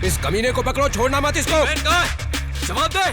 इस कमीने को पकड़ो, छोड़ना मत इसको। जवाब दे।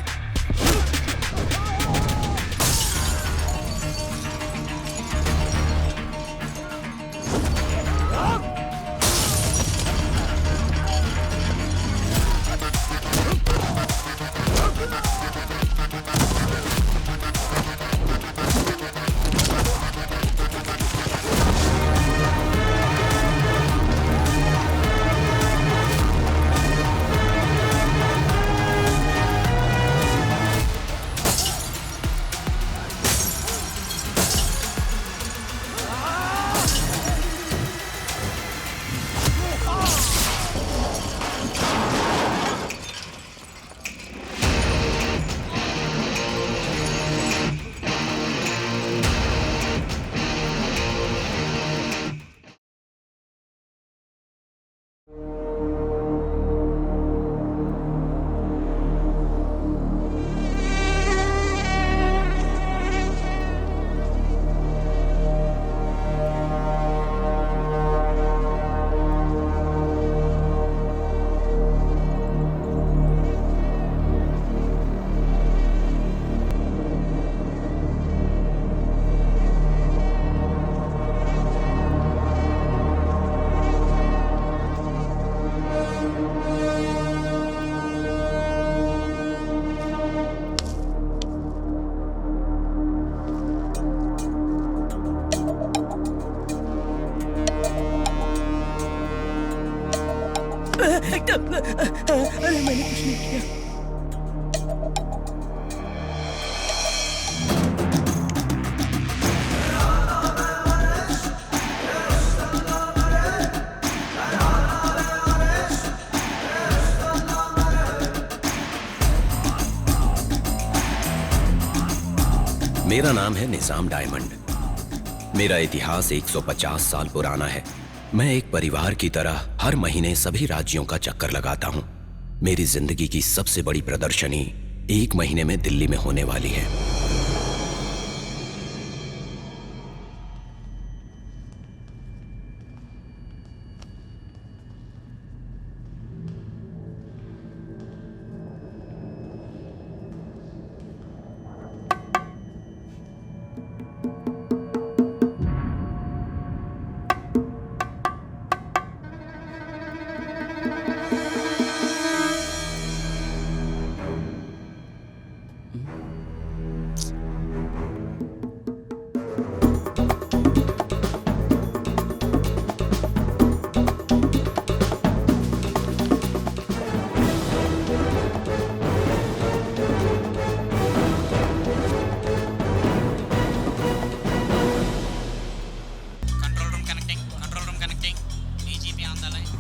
अरे मैंने कुछ नहीं किया। मेरा नाम है निजाम डायमंड। मेरा इतिहास 150 साल पुराना है। मैं एक परिवार की तरह हर महीने सभी राज्यों का चक्कर लगाता हूँ। मेरी जिंदगी की सबसे बड़ी प्रदर्शनी 1 महीने में दिल्ली में होने वाली है।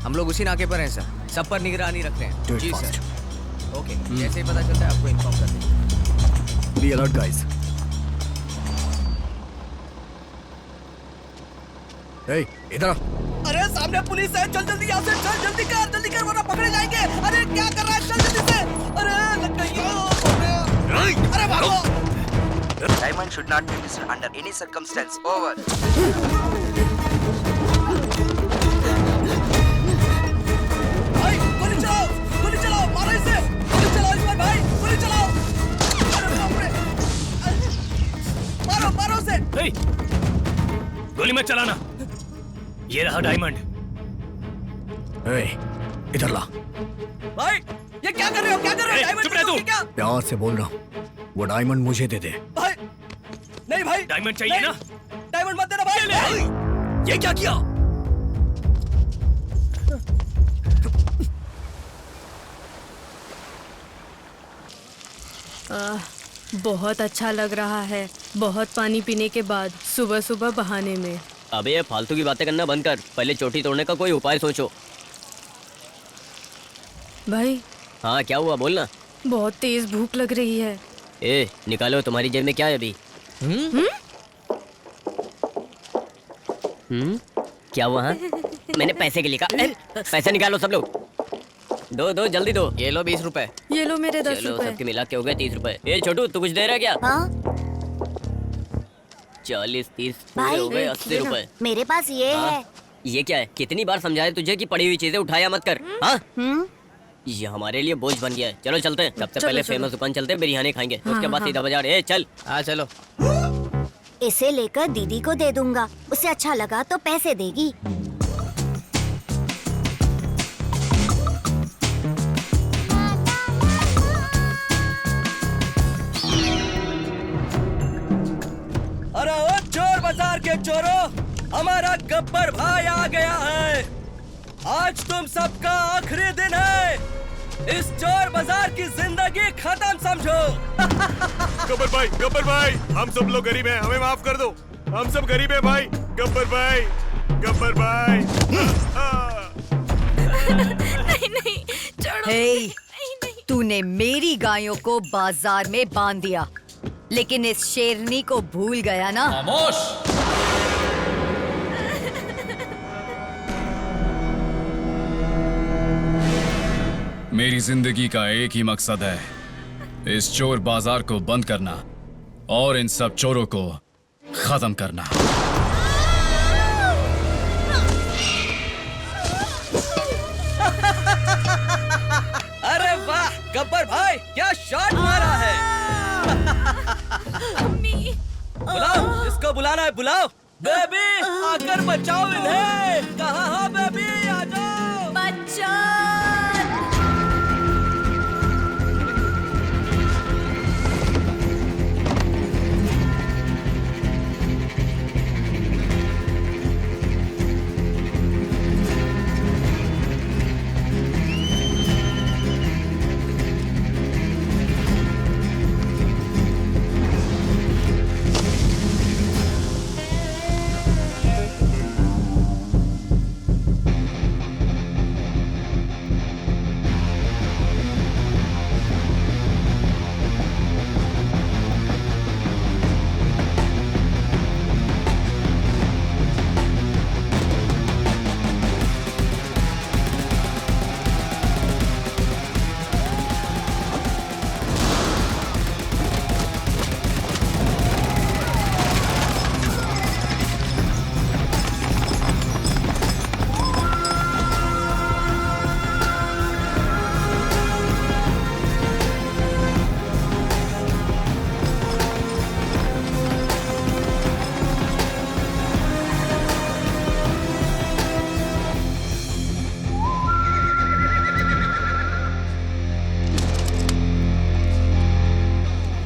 हम लोग उसी नाके पर हैं सर, सब पर निगरानी रखते हैं। जी सर। ओके, जैसे ही पता चलता है आपको इन्फॉर्म कर देंगे। Be alert guys. ए, इधर आ। अरे सामने पुलिस है, चल जल्दी यहाँ से, चल जल्दी कर वरना पकड़े जाएंगे। अरे क्या कर रहा है, चल जल्दी से। अरे लग गई। अरे भागो। Diamond should not be missed under any circumstance. Over. भाई गोली चलाओ, मारो इसे। गोली चलाओ इस पर भाई, गोली चलाओ। अरे बाप रे। मारो उसे। गोली मत चलाना। ये रहा डायमंड। इधर ला। भाई ये क्या कर रहे हो, डायमंड चुप रह तू। क्या? प्यार से बोल रहा हूँ, वो डायमंड मुझे दे दे। भाई नहीं भाई, डायमंड चाहिए ना? डायमंड मत देना भाई। ये क्या किया? बहुत अच्छा लग रहा है, बहुत पानी पीने के बाद सुबह सुबह बहाने में। अबे ये फालतू की बातें करना बंद कर, पहले चोटी तोड़ने का कोई उपाय सोचो। भाई हाँ क्या हुआ, बोलना। बहुत तेज भूख लग रही है। ए निकालो, तुम्हारी जेब में क्या है अभी? क्या हुआ? हाँ? मैंने पैसे के लिए कहा। पैसे निकालो सब लोग। दो जल्दी दो। ये लो 20 रुपए। ये लो मेरे 10 चलो रुपए। सबके मिला के हो गए 30 रुपए। ए छोटू तू कुछ दे रहा है क्या? हाँ 40 30 पूरे हो गए 80 रुपए। मेरे पास ये है। ये क्या है? कितनी बार समझाया तुझे कि पड़ी हुई चीजें उठाया मत कर। हाँ ये हमारे लिए बोझ बन गया है। चलो चलते हैं। सबसे चलो, पहले चलो। फेमस दुकान चलते हैं, बिरयानी खाएंगे। हाँ, उसके बाद हाँ। सीधा बाजार। ए चल। हाँ चलो। इसे लेकर दीदी को दे दूंगा, उसे अच्छा लगा तो पैसे देगी। अरे ओ चोर बाजार के चोरों, हमारा गब्बर भाई आ गया है। आज तुम सबका आखिरी दिन है। इस चोर बाजार की जिंदगी खत्म समझो। गब्बर भाई, हम सब लोग गरीब हैं, हमें माफ कर दो। हम सब गरीब हैं भाई। गब्बर भाई। नहीं नहीं छोड़ो। हे, नहीं नहीं। तूने मेरी गायों को बाजार में बांध दिया, लेकिन इस शेरनी को भूल गया ना? मेरी जिंदगी का एक ही मकसद है, इस चोर बाजार को बंद करना और इन सब चोरों को खत्म करना। अरे वाह गब्बर भाई, क्या शॉट मारा है। मम्मी। बुलाओ, इसको बुलाना है, बुलाओ। बेबी आकर बचाओ इन्हें। कहाँ हो बेबी, आ जाओ। बच्चा।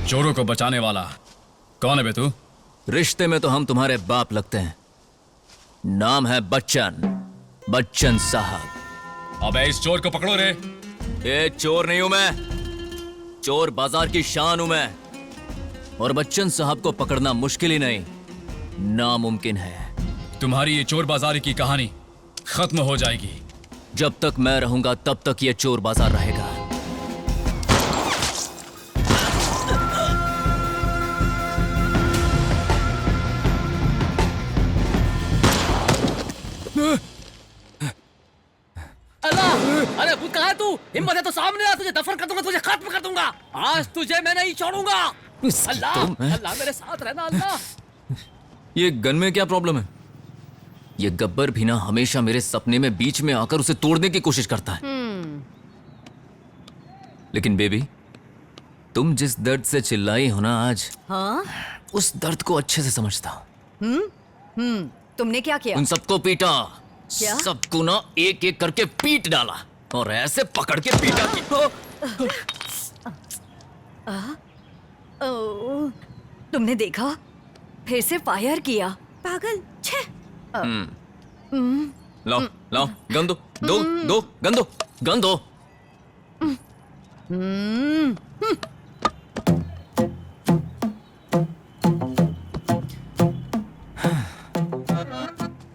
चोरों को बचाने वाला कौन है बे तू? रिश्ते में तो हम तुम्हारे बाप लगते हैं। नाम है बच्चन साहब। अबे इस चोर को पकड़ो रे। ये चोर नहीं हूं मैं, चोर बाजार की शान हूं मैं। और बच्चन साहब को पकड़ना मुश्किल ही नहीं, नामुमकिन है। तुम्हारी ये चोर बाजारी की कहानी खत्म हो जाएगी। जब तक मैं रहूंगा तब तक ये चोर बाजार रहेगा। अल्लाह, अरे तू कहाँ है तू? हिम्मत है तो सामने आ, तुझे दफन कर दूंगा, तुझे खत्म कर दूंगा। आज तुझे मैं नहीं छोड़ूंगा। अल्लाह, अल्लाह मेरे साथ रहना अल्लाह। ये गन में क्या प्रॉब्लम है? ये गब्बर भी ना हमेशा मेरे सपने में बीच में आकर उसे तोड़ने की कोशिश करता है। लेकिन बेबी, तुम जिस दर्द से चिल्लाई हो ना आज, हाँ? उस दर्द को अच्छे से समझता हूँ। तुमने क्या किया? उन सबको पीटा। क्या? सबको ना एक एक करके पीट डाला और ऐसे पकड़ के पीटा कि ओह, तुमने देखा? फिर से फायर किया। पागल। छे। लाओ लाओ गन दो, गन दो।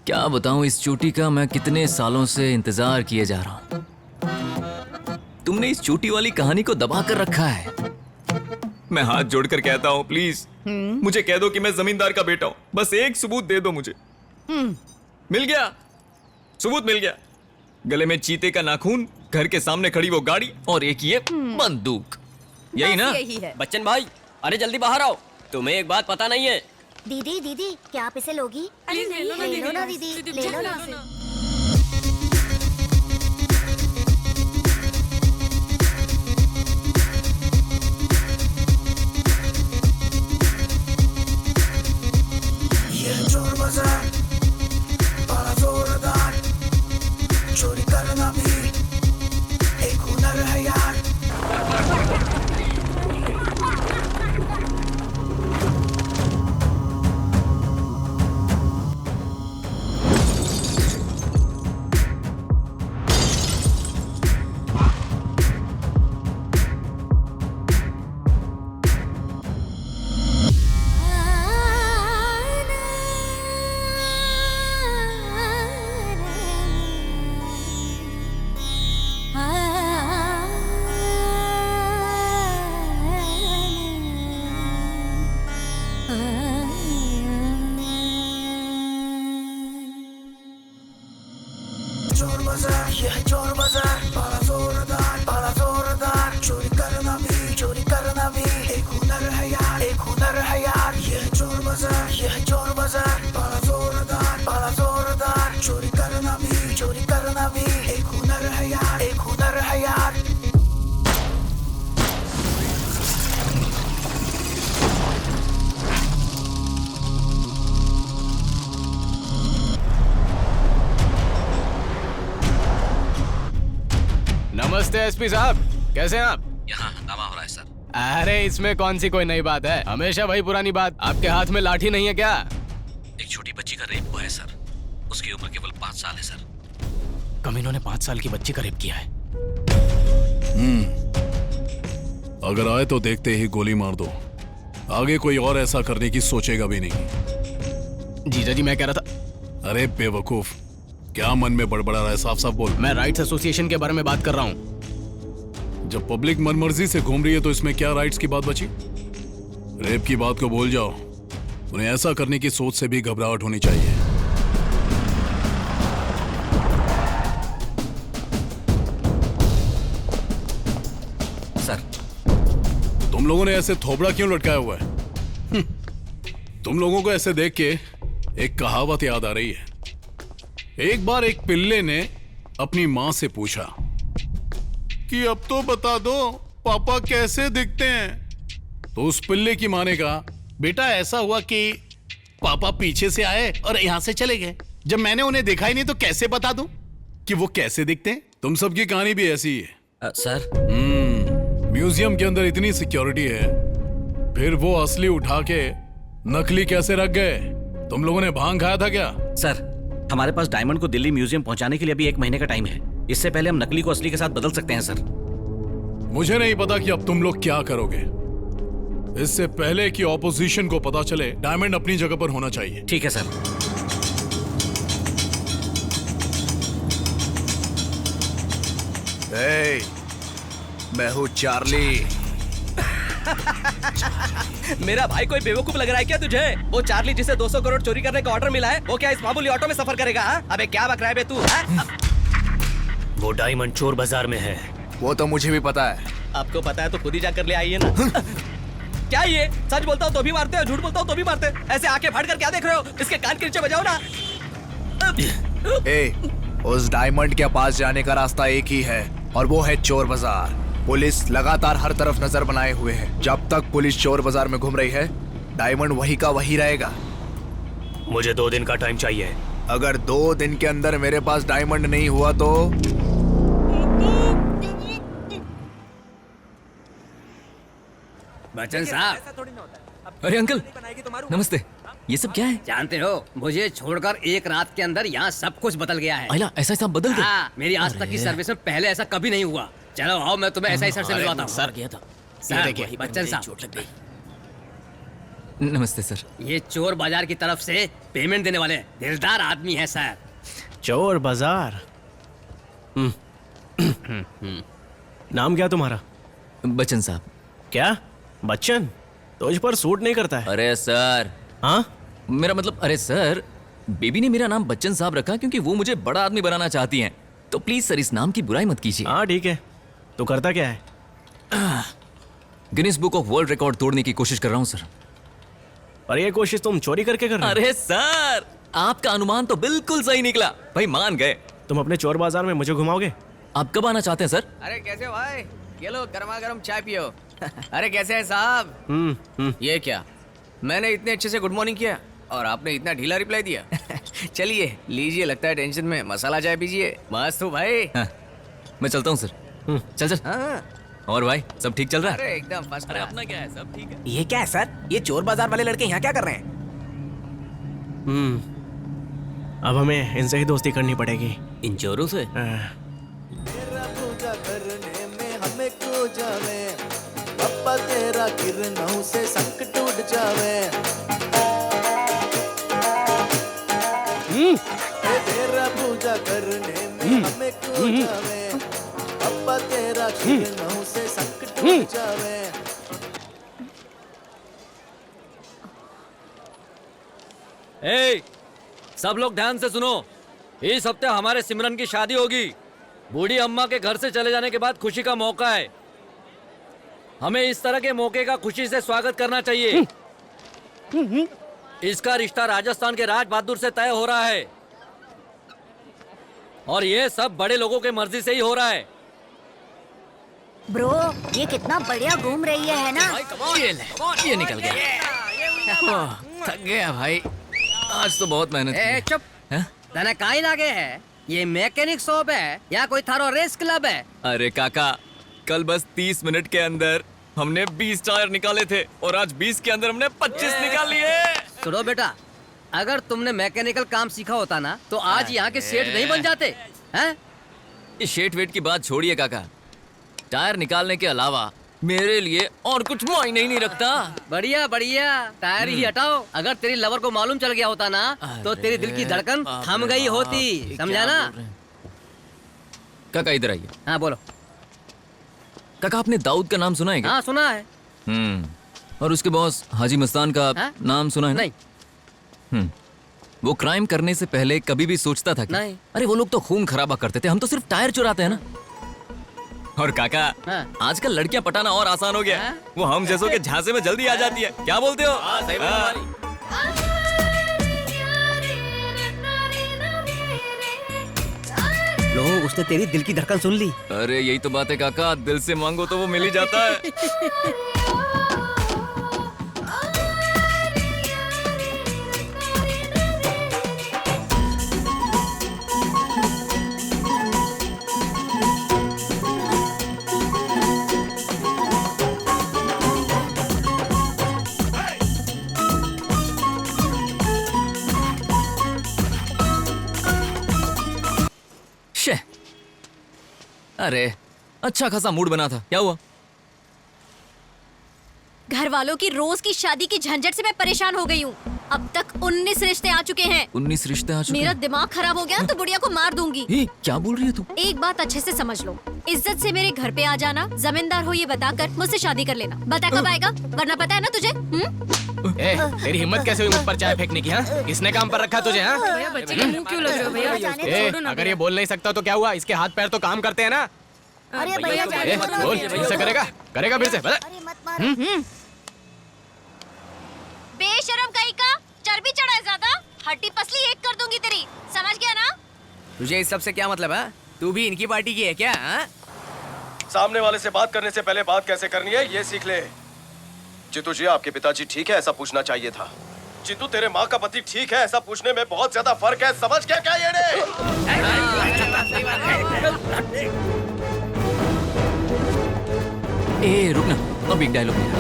क्या बताऊं, इस चोटी का मैं कितने सालों से इंतजार किए जा रहा हूं। तुमने इस चोटी वाली कहानी को दबा कर रखा है। मैं हाथ जोड़कर कहता हूं, प्लीज मुझे कह दो कि मैं जमींदार का बेटा हूं। बस एक सबूत दे दो मुझे। मिल गया, सबूत मिल गया। गले में चीते का नाखून, घर के सामने खड़ी वो गाड़ी और एक ये बंदूक। यही ना? यही है। बच्चन भाई, अरे जल्दी बाहर आओ। तुम्हें एक बात पता नहीं है? दीदी क्या आप इसे लोगी? अरे ले लो ना दीदी, ले लो ना। नमस्ते एसपी साहब, कैसे हैं आप? यहाँ हंगामा हो रहा है सर। अरे इसमें कौन सी कोई नई बात है, हमेशा वही पुरानी बात। आपके हाथ में लाठी नहीं है क्या? एक छोटी बच्ची का रेप हुआ है सर। उसकी उम्र केवल 5 साल है सर। कमीनों ने 5 साल की बच्ची का रेप किया है। अगर आए तो देखते ही गोली मार दो। आगे कोई और ऐसा करने की सोचेगा भी नहीं। जीजा जी मैं कह रहा था। अरे बेवकूफ, क्या मन में बड़बड़ा रहा है? साफ साफ बोल। मैं राइट्स एसोसिएशन के बारे में बात कर रहा हूँ। जब पब्लिक मनमर्जी से घूम रही है तो इसमें क्या राइट्स की बात बची? रेप की बात को भूल जाओ। उन्हें ऐसा करने की सोच से भी घबराहट होनी चाहिए। सर, तुम लोगों ने ऐसे थोबड़ा क्यों लटकाया हुआ है? तुम लोगों को ऐसे देख के एक कहावत याद आ रही है। एक बार एक पिल्ले ने अपनी मां से पूछा कि अब तो बता दो पापा कैसे दिखते हैं। तो उस पिल्ले की मां ने कहा, बेटा ऐसा हुआ कि पापा पीछे से आए और यहां से चले गए। जब मैंने उन्हें देखा ही नहीं तो कैसे बता दूं कि वो कैसे दिखते हैं? तुम सबकी कहानी भी ऐसी ही है। सर, म्यूजियम के अंदर इतनी सिक्योरिटी है, फिर वो असली उठा के नकली कैसे रख गए? तुम लोगों ने भांग खाया था क्या? सर, हमारे पास डायमंड को दिल्ली म्यूजियम पहुंचाने के लिए अभी 1 महीने का टाइम है। इससे पहले हम नकली को असली के साथ बदल सकते हैं सर। मुझे नहीं पता कि अब तुम लोग क्या करोगे। इससे पहले कि ऑपोजिशन को पता चले, डायमंड अपनी जगह पर होना चाहिए। ठीक है सर। मैं हूँ चार्ली। मेरा भाई कोई बेवकूफ लग रहा है क्या तुझे? वो चार्ली जिसे 200 करोड़ चोरी करने का ऑर्डर मिला है, वो क्या इस मामूली ऑटो में सफर करेगा? अबे क्या बक रहा है बे तू? वो डायमंड चोर बाजार में है। वो तो मुझे भी पता है। आपको पता है तो खुद ही जाकर ले आइए ना। क्या ये सच बोलता हूँ तो भी मारते हो, झूठ बोलता हूँ तो भी मारते हो? ऐसे आंखें फाड़ कर क्या देख रहे हो? इसके कान के नीचे बजाओ ना। उस डायमंड के पास जाने का रास्ता एक ही है और वो है चोर बाजार। पुलिस लगातार हर तरफ नजर बनाए हुए है। जब तक पुलिस चोर बाजार में घूम रही है, डायमंड वही का वही रहेगा। मुझे 2 दिन का टाइम चाहिए। अगर 2 दिन के अंदर मेरे पास डायमंड नहीं हुआ तो बच्चन साहब। अरे अंकल, नमस्ते। ये सब क्या है? जानते हो, मुझे छोड़कर एक रात के अंदर यहाँ सब कुछ बदल गया है। आइला, ऐसा सब बदल गया? हाँ, मेरी आज तक की सर्विस में पहले ऐसा कभी नहीं हुआ। चलो आओ, मैं तुम्हें ऐसा ही सर से मिलवाता हूँ। सर गया था। सर, बच्चन साहब, चोट लग गई। नमस्ते सर। ये चोर बाजार की तरफ से पेमेंट देने वाले दिलदार आदमी है सर। चोर बाजार। नाम क्या तुम्हारा? बच्चन साहब। क्या बच्चन? तुझ पर सूट नहीं करता है। अरे सर। हाँ, मेरा मतलब, अरे सर, बेबी ने मेरा नाम बच्चन साहब रखा क्योंकि वो मुझे बड़ा आदमी बनाना चाहती हैं। तो प्लीज सर इस नाम की बुराई मत कीजिए। हाँ ठीक है। तो करता क्या है? Guinness book of world record तोड़ने की कोशिश कर रहा हूँ सर। पर ये कोशिश तुम चोरी करके कर रहे हो? अरे सर, आपका अनुमान तो बिल्कुल सही निकला। भाई मान गए। तुम अपने चोर बाजार में मुझे घुमाओगे? आप कब आना चाहते हैं सर? अरे कैसे हो भाई? ये लो गर्मा गर्म चाय पियो। अरे कैसे है साहब? ये क्या, मैंने इतने अच्छे से गुड मॉर्निंग किया और आपने इतना ढीला रिप्लाई दिया। चलिए लीजिए, लगता है टेंशन में, मसाला चाय पीजिए। मस्त हो भाई। मैं चलता हूँ सर। चल चल। और भाई सब ठीक चल रहा है? अरे एकदम फर्स्ट अरे अपना क्या है, सब ठीक है। ये क्या है सर? ये चोर बाजार वाले लड़के यहाँ क्या कर रहे हैं? अब हमें इनसे ही दोस्ती करनी पड़ेगी। इन चोरों से? पूजा करने में हमें खो जावे, पप्पा तेरा किरणों से संकट उड़ जावे। तेरा पूजा करने में हमें खो जावे, पप्पा तेरा किरणों से संकट उड़ जावे। ए, सब लोग ध्यान से सुनो। इस हफ्ते हमारे सिमरन की शादी होगी। बूढ़ी अम्मा के घर से चले जाने के बाद खुशी का मौका है। हमें इस तरह के मौके का खुशी से स्वागत करना चाहिए। इसका रिश्ता राजस्थान के राज बहादुर से तय हो रहा है और ये सब बड़े लोगों के मर्जी से ही हो रहा है। ब्रो, ये कितना बढ़िया घूम रही है ना? ये निकल गया। थक गया भाई, आज तो बहुत मेहनत की। चुप। तने काई लागे है? ये मैकेनिक शॉप है या कोई थारो रेस क्लब है? अरे काका, कल बस 30 मिनट के अंदर हमने 20 टायर निकाले थे और आज 20 के अंदर हमने 25 निकाल लिए। सुनो बेटा, अगर तुमने मैकेनिकल काम सीखा होता ना तो आज यहाँ के सेठ नहीं बन जाते हैं? ये शेट वेट की बात छोड़िए काका, टायर निकालने के अलावा मेरे लिए और कुछ मायने ही नहीं रखता। बढ़िया बढ़िया, टायर ही हटाओ। अगर तेरी लवर को मालूम चल गया होता ना तो तेरी दिल की धड़कन थम गई होती, समझा ना? काका इधर आइए। हाँ बोलो। काका, आपने दाऊद का नाम सुना है क्या? हाँ सुना है। और उसके बॉस हाजी मस्तान का नाम सुना है? नहीं। वो क्राइम करने से पहले कभी भी सोचता था कि नहीं। अरे वो लोग तो खून खराबा करते थे, हम तो सिर्फ टायर चुराते हैं ना। और काका, आजकल लड़कियां पटाना और आसान हो गया। वो हम जैसों के झांसे में जल्दी आ जाती है, क्या बोलते हो? लो, उसने तेरी दिल की धड़कन सुन ली। अरे यही तो बात है काका, दिल से मांगो तो वो मिल ही जाता है। अरे अच्छा खासा मूड बना था, क्या हुआ? घर वालों की रोज की शादी की झंझट से मैं परेशान हो गई हूँ। अब तक 19 रिश्ते आ चुके हैं। 19 रिश्ते आ चुके हैं? मेरा दिमाग खराब हो गया तो बुढ़िया को मार दूंगी। क्या बोल रही है तू? एक बात अच्छे से समझ लो, इज्जत से मेरे घर पे आ जाना, जमींदार हो ये बताकर मुझसे शादी कर लेना। बता कब आएगा? वरना पता है ना तुझे। तेरी हिम्मत कैसे हुई मुझ पर चाय फेंकने की? हाँ, किसने काम पर रखा तुझे? हाँ, भैया बच्चे के मुंह क्यों लग रहे हो भैया? अगर ये बोल नहीं सकता तो क्या हुआ? इसके हाथ पैर तो काम करते हैं ना। अरे भैया बोल, फिर करेगा फिर से। बेशरम कहीं का, चर्बी चढ़ा है ज्यादा, हड्डी पसली एक कर दूंगी तेरी, समझ गया ना? तुझे इस सब से क्या मतलब है? तू भी इनकी पार्टी की है क्या? सामने वाले से बात करने से पहले बात कैसे करनी है ये सीख ले। चित्तू जी, आपके पिताजी ठीक है ऐसा पूछना चाहिए था। चित्तू, तेरे माँ का पति ठीक है ऐसा पूछने में बहुत ज्यादा फर्क है, समझ गया क्या ये? ए रुक ना, अब एक डायलॉग मेरा।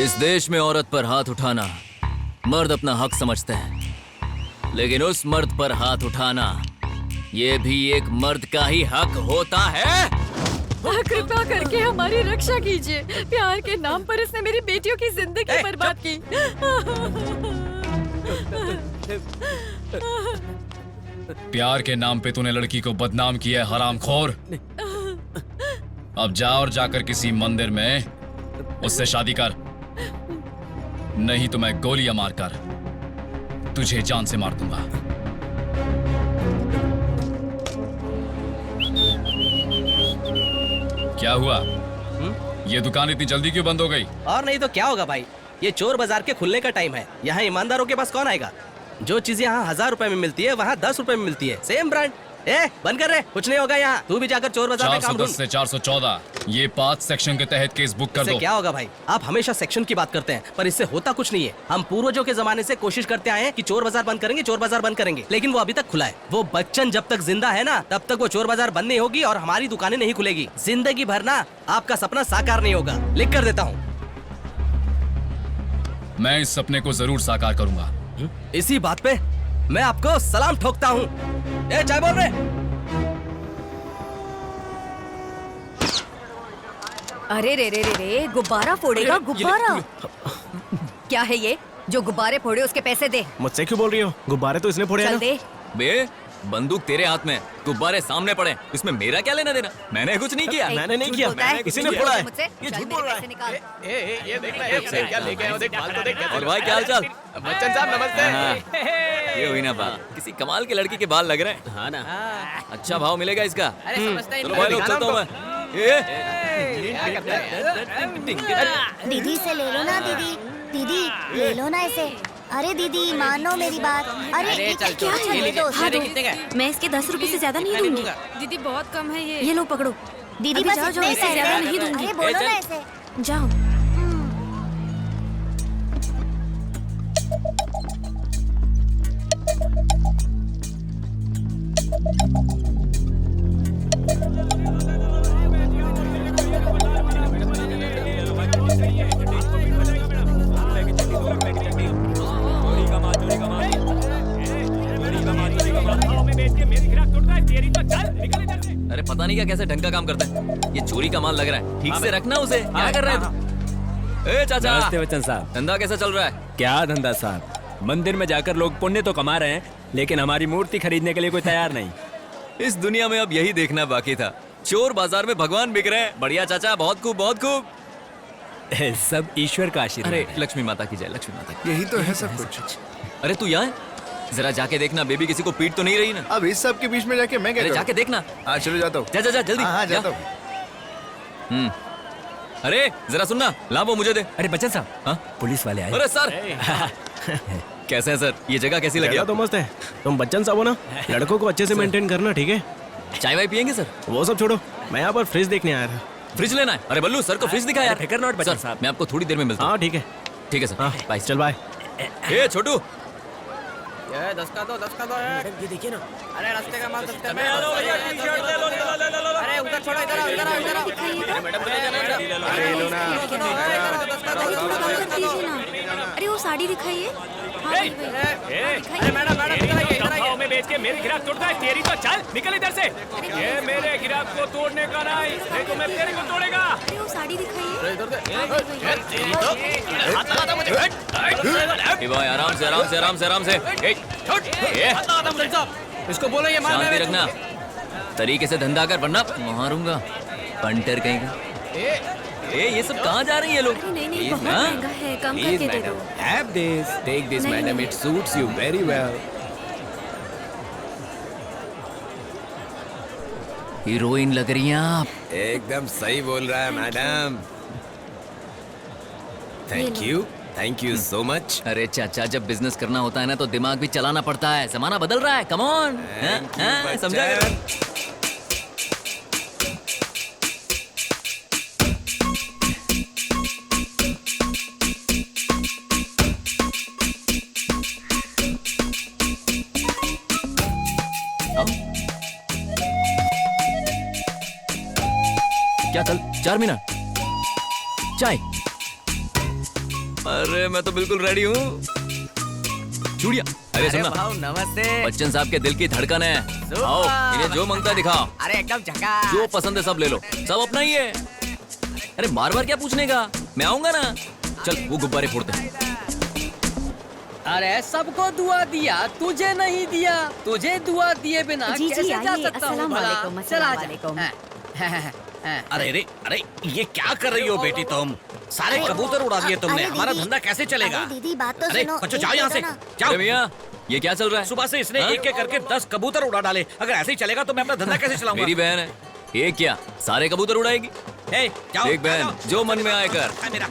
इस देश में औरत पर हाथ उठाना मर्द अपना हक समझते हैं, लेकिन उस मर्द पर हाथ उठाना ये भी एक मर्द का ही हक होता है। कृपा करके हमारी रक्षा कीजिए। प्यार के नाम पर इसने मेरी बेटियों की जिंदगी बर्बाद की। प्यार के नाम पे तूने लड़की को बदनाम किया है, हरामखोर। अब जा और जाकर किसी मंदिर में उससे शादी कर, नहीं तो मैं गोलियां मारकर तुझे जान से मार दूंगा। क्या हुआ? ये दुकान इतनी जल्दी क्यों बंद हो गई? और नहीं तो क्या होगा भाई, ये चोर बाजार के खुलने का टाइम है। यहाँ ईमानदारों के पास कौन आएगा? जो चीजें यहाँ 1000 रुपए में मिलती है वहाँ 10 रुपए में मिलती है, सेम ब्रांड। ए बंद कर रहे, कुछ नहीं होगा यहाँ। तू भी जाकर चोर बाजार में काम 410 ढूंढ। से 414 ये 5 सेक्शन के तहत केस बुक कर इससे दो। क्या होगा भाई? आप हमेशा सेक्शन की बात करते हैं, पर इससे होता कुछ नहीं है। हम पूर्वजों के जमाने से कोशिश करते आए हैं कि चोर बाजार बंद करेंगे, चोर बाजार बंद करेंगे, लेकिन वो अभी तक खुला है। वो बच्चन जब तक जिंदा है ना, तब तक वो चोर बाजार बंद नहीं होगी और हमारी दुकानें नहीं खुलेगी। जिंदगी भर ना आपका सपना साकार नहीं होगा। लिख कर देता हूँ। मैं इस सपने को जरूर साकार करूंगा। इसी बात पे मैं आपको सलाम ठोकता हूँ। ए चाय बोल रहे। अरे रे रे रे रे, गुब्बारा फोड़ेगा गुब्बारा। क्या है ये? जो गुब्बारे फोड़े उसके पैसे दे। मुझसे क्यों बोल रही हो? गुब्बारे तो इसने फोड़े हैं चल ना। दे। बे बंदूक तेरे हाथ में, गुब्बारे सामने पड़े, इसमें मेरा क्या लेना देना? मैंने कुछ नहीं किया। मैंने नहीं झूठ किया, बोलता है, इसी ने झूठ फोड़ा बोलता है। मुझसे। ये चल झूठ मेरे बोल रहा पैसे निकाल। ये देख ना, ये क्या लेके आए हो? देख बाल तो देख। और भाई क्या हाल चाल? बच्चन साहब नमस्ते। ये हुई ना बात, किसी कमाल के लड़की के बाल लग रहे हैं। हाँ ना। अच्छा भाव मिलेगा इसका। अरे समझता ही चलो नहीं। भाई लोग, चलता हूँ मैं। दीदी से ले लो ना दीदी, दीदी ले लो ना इसे। अरे दीदी मानो मेरी बात। अरे चल क्या ये चल लीजिए, दो ये कितने का? मैं इसके 10 रुपए से ज्यादा नहीं दूंगी। दीदी बहुत कम है ये। ये लो पकड़ो। दीदी अभी बस जाओ, जाओ, इतने इससे ज्यादा नहीं पैसे। दूंगी। अरे बोलो ना इसे। जाओ। अरे पता नहीं क्या कैसे ढंग का काम करता है। ये चोरी का माल लग रहा है, ठीक से रखना उसे। क्या कर रहा है तू? ए चाचा, नमस्ते बच्चन साहब। धंधा कैसा चल रहा है? क्या धंधा साहब, मंदिर में जाकर लोग पुण्य तो कमा रहे हैं, लेकिन हमारी मूर्ति खरीदने के लिए कोई तैयार नहीं। इस दुनिया में अब यही देखना बाकी था, चोर बाजार में भगवान बिक रहे हैं। बढ़िया चाचा, बहुत खूब बहुत खूब। सब ईश्वर का आशीर्वाद। अरे लक्ष्मी माता की जय, लक्ष्मी माता की। यही तो है सब कुछ। अरे तू यहाँ है? जरा जाके देखना, बेबी किसी को पीट तो नहीं रही ना? अब इस सब के बीच में जाके मैं क्या अरे करूं? जाके देखना। हाँ चलो जाता हूँ। जा जा जा जल्दी। हाँ जा। जाता हूँ। अरे जरा सुनना, ला वो मुझे दे। अरे बच्चन साहब, हाँ पुलिस वाले आए। अरे सर कैसे हैं सर? ये जगह कैसी लगी? जगह तो मस्त है। तुम बच्चन साहब हो ना, लड़कों को अच्छे से मेंटेन करना, ठीक है? चाय वाय पियेंगे सर? वो सब छोड़ो, मैं यहाँ पर फ्रिज देखने आया था। फ्रिज लेना है? अरे बल्लू सर को फ्रिज दिखाया यार। फिकर नॉट बच्चन सर साहब। मैं आपको थोड़ी देर में मिलता हूँ। हाँ ठीक है। ठीक है सर। हाँ बाय। चल बाय। ए छोटू, 10 का दो, 10 का दो। ये देखिए ना। अरे रास्ते का माल सस्ते में। अरे उधर छोड़ो, इधर आओ, इधर आओ, इधर आओ। अरे लो ना। अरे वो साड़ी दिखाइए। हाँ, वही, वही। अरे मैडम मैडम इधर आइए, इधर आइए। में बेच के मेरे गिराक तोड़ता है, तेरी तो चल निकल इधर से। ये मेरे गिराक को तोड़ने का नहीं, नहीं तो मैं तेरे को तोड़ेगा। अरे वो साड़ी दिखाइए। ए भाई आराम से आराम से आराम से आराम से। ए, इसको बोलो ये माल शांति रखना, तरीके से धंधा कर वरना मारूंगा। पंटर कहीं का। ए ये सब कहाँ जा रही है लोग? अरे नहीं नहीं, Please, बहुत हाँ? महंगा है, कम करके दे दो। Have this, take this, नहीं, madam. नहीं। It suits you very well. Heroine लग रही हैं आप। एकदम सही बोल रहा है madam. Thank you so much. अरे चाचा, जब बिजनेस करना होता है ना तो दिमाग भी चलाना पड़ता है। जमाना बदल रहा है, कम ऑन। समझा? क्या चल 4 मिनट चाय? अरे मैं तो बिल्कुल रेडी हूँ। चूड़िया, अरे सुनना, भाव नमस्ते। बच्चन साहब के दिल की धड़कन है। आओ, इन्हें जो मांगता है दिखाओ। अरे एकदम झकास। जो पसंद है सब ले लो, सब अपना ही है। अरे बार बार क्या पूछने का, मैं आऊंगा ना। चल वो गुब्बारे फोड़ते हैं। अरे सबको दुआ दिया, तुझे नहीं दिया। तुझे दुआ दिए बिना जी, जी, कैसे जा आइए। सकता हूँ अस्सलाम भला? वालेकुम, चल आ अस्सलाम जा। अरे ये क्या कर रही हो बेटी तुम? सारे कबूतर उड़ा दिए तुमने, अरे हमारा दीदी, धंधा कैसे चलेगा? अरे दीदी बात तो अरे सुनो। बच्चों एक जाओ यहाँ से, मिनट ना। जाओ। अरे भैया ये क्या चल रहा है? सुबह से इसने हाँ? एक एक करके 10 कबूतर उड़ा डाले। अगर ऐसे ही चलेगा तो मैं अपना धंधा कैसे चलाऊंगा? मेरी बहन है, ये क्या सारे कबूतर उड़ाएगी? ए, जाओ, देख बहन, जाओ। जो मन में आए कर। मेरा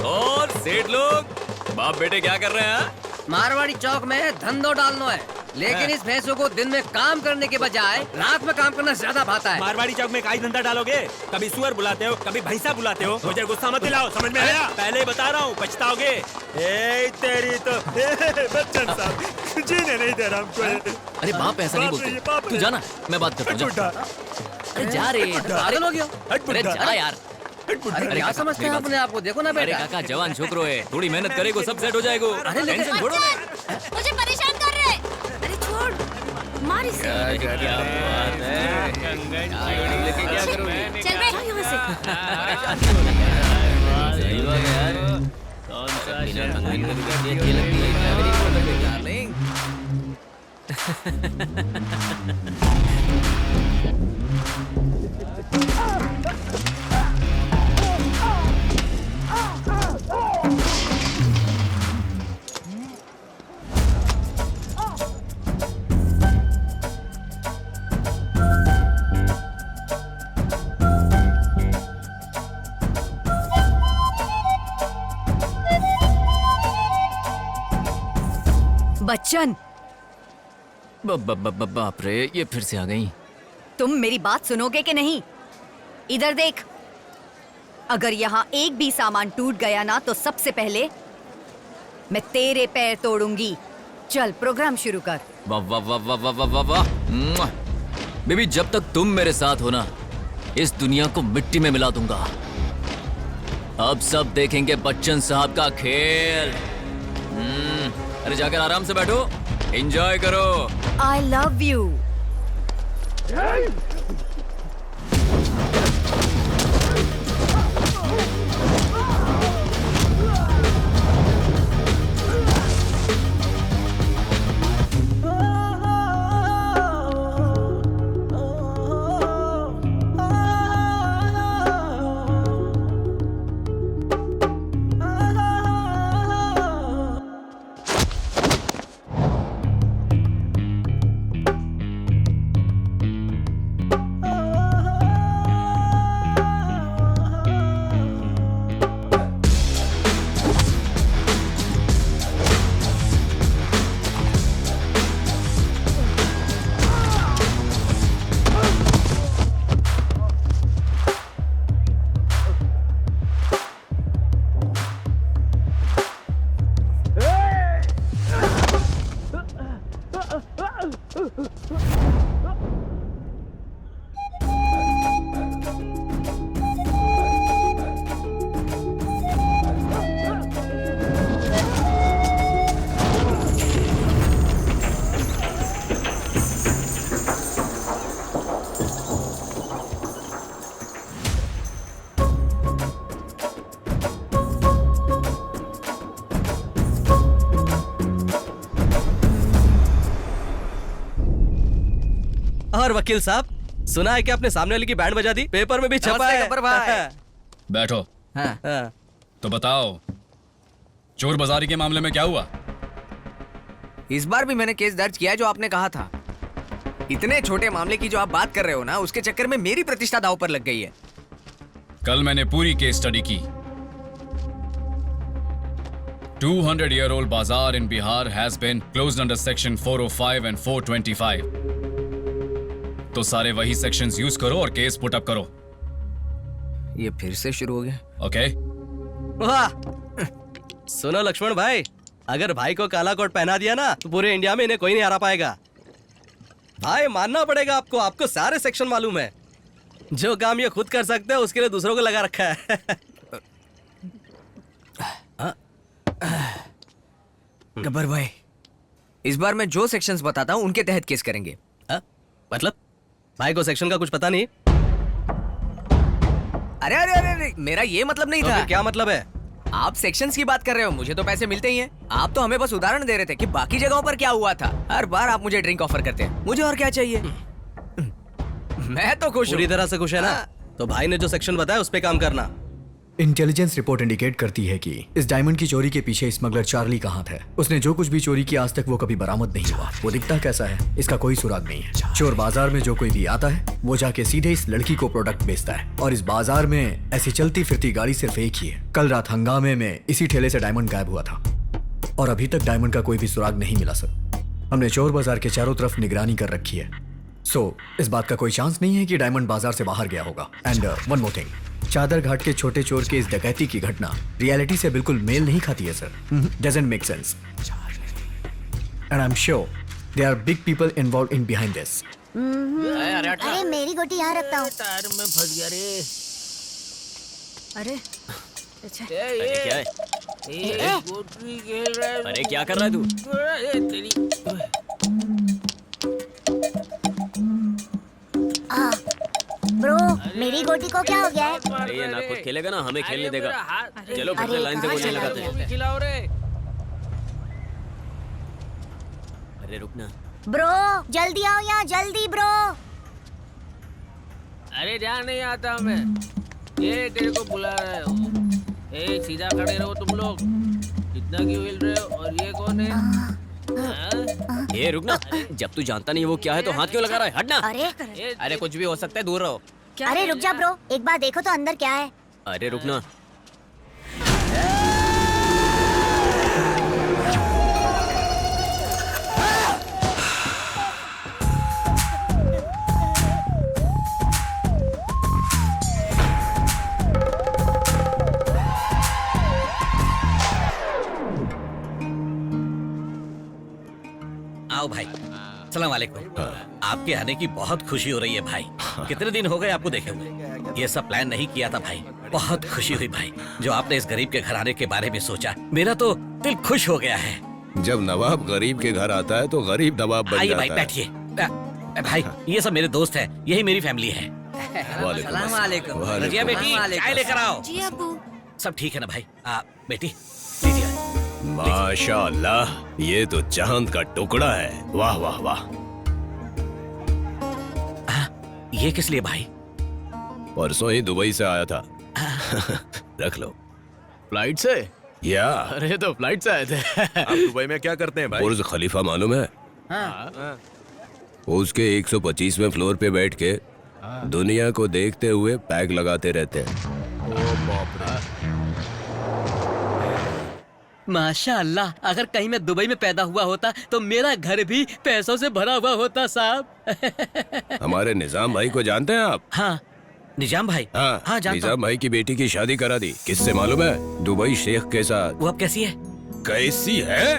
और सेठ लोग बाप बेटे क्या कर रहे हैं? मारवाड़ी चौक में धंधो डालना है, लेकिन इस भैंसों को दिन में काम करने के बजाय रात में काम करना ज्यादा भाता है। मारवाड़ी चौक में काई धंधा डालोगे? कभी सुअर बुलाते हो, कभी भैंसा बुलाते हो। मुझे गुस्सा मत दिलाओ, समझ में आया? पहले ही बता रहा हूँ, पछताओगे। ए तेरी तो बच्चन साहब जीने नहीं दे रहा हमको। अरे बाप ऐसा नहीं बोलते, तू जाना, मैं बात करता हूँ। अरे जा रे, पागल हो गया? अरे जा यार। अरे क्या समझते हैं अपने आप को? देखो ना अरे बेटा। काका जवान छोकरो है, थोड़ी मेहनत करेगो सब सेट हो जाएगो। अरे लेकिन टेंशन छोड़ो ना। मुझे परेशान कर रहे। अरे छोड़, मार इसे। क्या बात है? लेके क्या करोगे? चल बैठ यहाँ से। सही बात है यार। कौन सा शर्म ये लगती है क्या मेरी फोटो पे डार्लिंग? बच्चन, बाप रे, ये फिर से आ गई। तुम मेरी बात सुनोगे कि नहीं? इधर देख, अगर यहाँ एक भी सामान टूट गया ना तो सबसे पहले मैं तेरे पैर तोड़ूंगी। चल प्रोग्राम शुरू कर। वाह वाह वाह वाह वाह वाह वाह वाह। बेबी जब तक तुम मेरे साथ हो ना, इस दुनिया को मिट्टी में मिला दूंगा। अब सब देखेंगे बच्चन साहब का खेल। अरे जाकर आराम से बैठो, एंजॉय करो। I love you. और वकील साहब, सुना है कि आपने सामने वाली की बैंड बजा दी, पेपर में भी छपा है। गब्बर भाई। बैठो। हाँ। तो बताओ, चोर बाजारी के मामले में क्या हुआ? इस बार भी मैंने केस दर्ज किया है जो आपने कहा था। इतने छोटे मामले की जो आप बात कर रहे हो ना, उसके चक्कर में मेरी प्रतिष्ठा दांव पर लग गई है। कल मैंने पूरी केस स्टडी की। 200-year-old bazaar in Bihar has been closed under section 405 and 425. तो सारे वही सेक्शंस यूज करो और केस पुट अप करो। ये फिर से शुरू हो गया। ओके? वाह, सुनो लक्ष्मण भाई, अगर भाई को काला कोट पहना दिया ना तो पूरे इंडिया में इन्हें कोई नहीं हरा पाएगा। भाई मानना पड़ेगा आपको, आपको सारे सेक्शन मालूम है। जो काम ये खुद कर सकते हैं उसके लिए दूसरों को लगा रखा है। गब्बर भाई, इस बार मैं जो सेक्शंस बताता हूँ उनके तहत केस करेंगे। मतलब भाई को सेक्शन का कुछ पता नहीं? अरे अरे अरे अरे, मेरा ये मतलब नहीं तो था। फिर क्या मतलब है? आप सेक्शंस की बात कर रहे हो, मुझे तो पैसे मिलते ही हैं। आप तो हमें बस उदाहरण दे रहे थे कि बाकी जगहों पर क्या हुआ था। हर बार आप मुझे ड्रिंक ऑफर करते हैं, मुझे और क्या चाहिए? मैं तो खुश हूँ। पूरी तरह से खुश है ना? तो भाई ने जो सेक्शन बताया उस पे काम करना। इंटेलिजेंस रिपोर्ट इंडिकेट करती है कि इस डायमंड की चोरी के पीछे स्मगलर चार्ली का हाथ है। उसने जो कुछ भी चोरी किया आज तक वो कभी बरामद नहीं हुआ। वो दिखता कैसा है इसका कोई सुराग नहीं है। चोर बाजार में जो कोई भी आता है वो जाके सीधे इस लड़की को प्रोडक्ट बेचता है, और इस बाजार में ऐसी चलती फिरती गाड़ी सिर्फ एक ही है। कल रात हंगामे में इसी ठेले से डायमंड गायब हुआ था। और अभी तक डायमंड का कोई भी सुराग नहीं मिला सर। हमने चोर बाजार के चारों तरफ निगरानी कर रखी है। इस बात का कोई चांस नहीं है कि डायमंड बाजार से बाहर गया होगा। एंड वन मोर थिंग, चादर घाट के छोटे चोर के इस डकैती की घटना रियलिटी से बिल्कुल मेल नहीं खाती है sir. Doesn't make sense and I am sure there are big people involve in behind this. अरे मेरी गोटी यहाँ रखता हूँ। तार में फंस गया रे। अरे क्या है? गोटी खेल रहा है। अरे क्या कर रहा है तू? तेरी ब्रो, मेरी गोटी को क्या हो गया है? अरे ये ना खुद खेलेगा ना हमें खेलने देगा। चलो फिर लाइन से गोलियां लगाते हैं। खिलाओ रे। अरे रुकना। ब्रो जल्दी आओ यहाँ, जल्दी ब्रो। अरे ध्यान नहीं आता हमें। ये तेरे को बुला रहा है। ए सीधा खड़े रहो तुम लोग। इतना क्यों हिल रहे हो? और ये कौन है? ये रुकना। जब तू जानता नहीं वो क्या है तो हाथ क्यों लगा रहा है? हटना। अरे कुछ भी हो सकता है, दूर रहो। अरे रुक जा ब्रो, एक बार देखो तो अंदर क्या है। अरे रुकना। आओ भाई। सलाम वालेकुम। आपके आने की बहुत खुशी हो रही है भाई। कितने दिन हो गए आपको देखे हुए। ये सब प्लान नहीं किया था भाई। बहुत खुशी हुई भाई जो आपने इस गरीब के घर आने के बारे में सोचा। मेरा तो दिल खुश हो गया है। जब नवाब गरीब के घर आता है तो गरीब नवाब बन आइए जाता भाई है। बैठिए। भाई ये सब मेरे दोस्त हैं, यही मेरी फैमिली है। वालेकुम। रजिया बेटी चाय लेकर आओ। जी अब्बू। सब ठीक है ना भाई? बेटी लीजिए। माशाअल्लाह, ये तो चांद का टुकड़ा है। वाह वाह वाह। ये किस लिए भाई? परसों ही दुबई से आया था। रख लो। फ्लाइट से? या अरे तो फ्लाइट से आए थे। आप दुबई में क्या करते हैं भाई? बुर्ज खलीफा मालूम है? उसके 125वें फ्लोर पे बैठ के दुनिया को देखते हुए पैक लगाते रहते हैं। माशाअल्लाह, अगर कहीं मैं दुबई में पैदा हुआ होता तो मेरा घर भी पैसों से भरा हुआ होता साहब। हमारे निजाम भाई को जानते हैं आप? हाँ निजाम भाई। हाँ जानता निजाम भाई की बेटी की शादी करा दी। किससे मालूम है? दुबई शेख के साथ। वो अब कैसी है? कैसी है?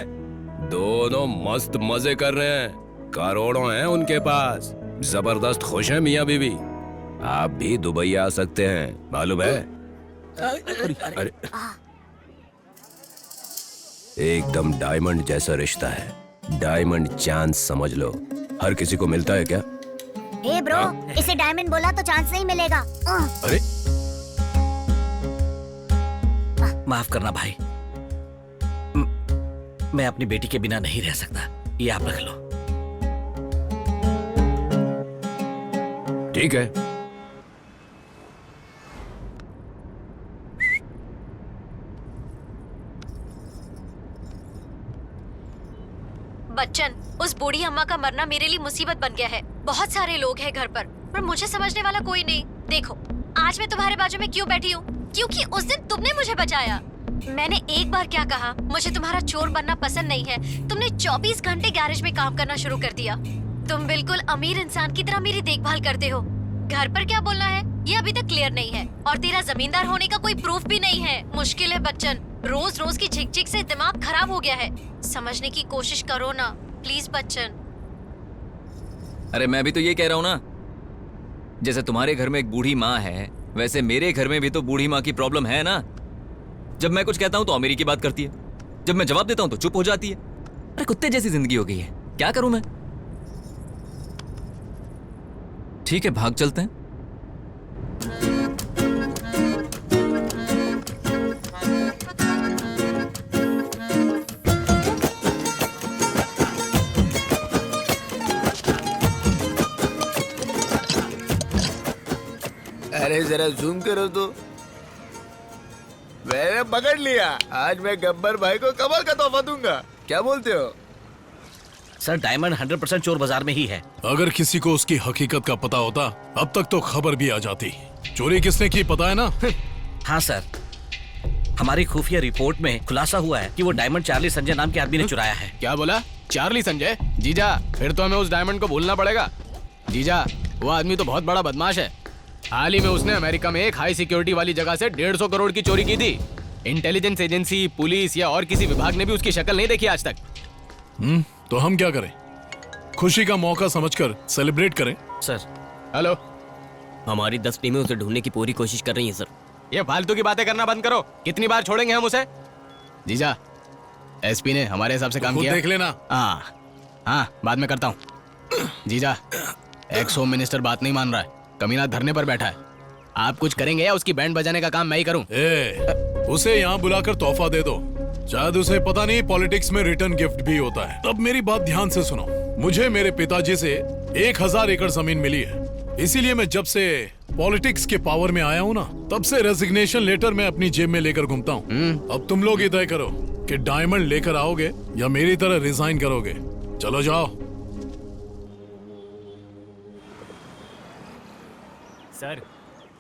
दोनों मस्त मजे कर रहे हैं। करोड़ों हैं उनके पास। जबरदस्त खुश हैं मियाँ बीवी। आप भी दुबई आ सकते हैं, मालूम है? अरे एकदम डायमंड जैसा रिश्ता है। डायमंड चांस समझ लो। हर किसी को मिलता है क्या? ए ब्रो, इसे डायमंड बोला तो चांस नहीं मिलेगा। अरे माफ करना भाई, मैं अपनी बेटी के बिना नहीं रह सकता। ये आप रख लो। ठीक है। बच्चन, उस बूढ़ी अम्मा का मरना मेरे लिए मुसीबत बन गया है। बहुत सारे लोग हैं घर पर मुझे समझने वाला कोई नहीं। देखो, आज मैं तुम्हारे बाजू में क्यों बैठी हूँ? क्योंकि उस दिन तुमने मुझे बचाया। मैंने एक बार क्या कहा, मुझे तुम्हारा चोर बनना पसंद नहीं है। तुमने 24 घंटे गैरेज में काम करना शुरू कर दिया। तुम बिल्कुल अमीर इंसान की तरह मेरी देखभाल करते हो। घर पर क्या बोलना है ये अभी तक क्लियर नहीं है, और तेरा जमींदार होने का कोई प्रूफ भी नहीं है। मुश्किल है बच्चन, रोज रोज की झिकझिक से दिमाग खराब हो गया है। समझने की कोशिश करो ना प्लीज बच्चन। अरे मैं भी तो ये कह रहा हूँ ना, जैसे तुम्हारे घर में एक बूढ़ी माँ है, वैसे मेरे घर में भी तो बूढ़ी माँ की प्रॉब्लम है ना। जब मैं कुछ कहता हूँ तो अमीरी की बात करती है, जब मैं जवाब देता हूँ तो चुप हो जाती है। अरे कुत्ते जैसी जिंदगी हो गई है, क्या करूं मैं? ठीक है, भाग चलते हैं। अरे जरा जूम करो तो। मैंने पकड़ लिया। आज मैं गब्बर भाई को कमल का तोहफा दूंगा। क्या बोलते हो? सर डायमंड 100% चोर बाजार में ही है। अगर किसी को उसकी हकीकत का पता होता अब तक तो खबर भी आ जाती। चोरी किसने की पता है ना? हाँ सर, हमारी खुफिया रिपोर्ट में खुलासा हुआ है कि वो डायमंड चार्ली संजय नाम के आदमी ने चुराया है। क्या बोला? चार्ली संजय? जीजा, फिर तो हमें उस डायमंड को भूलना पड़ेगा। जीजा, वो आदमी तो बहुत बड़ा बदमाश है। हाल ही में उसने अमेरिका में एक हाई सिक्योरिटी वाली जगह से 150 करोड़ की चोरी की थी। इंटेलिजेंस एजेंसी, पुलिस या और किसी विभाग ने भी उसकी शक्ल नहीं देखी आज तक। तो हम क्या करें? खुशी का मौका समझकर सेलिब्रेट करें। Sir, hello. हमारी 10 टीमें उसे ढूंढने की पूरी कोशिश कर रही हैं सर। ये फालतू की बातें करना बंद करो। कितनी बार छोड़ेंगे हम उसे? जीजा, एसपी ने हमारे हिसाब से काम किया। देख लेना। हाँ, बाद में करता हूँ। जीजा, एक्स होम मिनिस्टर बात नहीं मान रहा है। कमीना धरने पर बैठा है। आप कुछ करेंगे या उसकी बैंड बजाने का काम मैं ही करूँ? उसे यहाँ बुलाकर तोहफा दे दो। शायद उसे पता नहीं पॉलिटिक्स में रिटर्न गिफ्ट भी होता है। तब मेरी बात ध्यान से सुनो। मुझे मेरे पिताजी से 1000 एकड़ जमीन मिली है, इसीलिए मैं जब से पॉलिटिक्स के पावर में आया हूँ ना, तब से रेजिग्नेशन लेटर मैं अपनी जेब में लेकर घूमता हूँ। अब तुम लोग ही तय करो कि डायमंड लेकर आओगे या मेरी तरह रिजाइन करोगे। चलो जाओ। सर,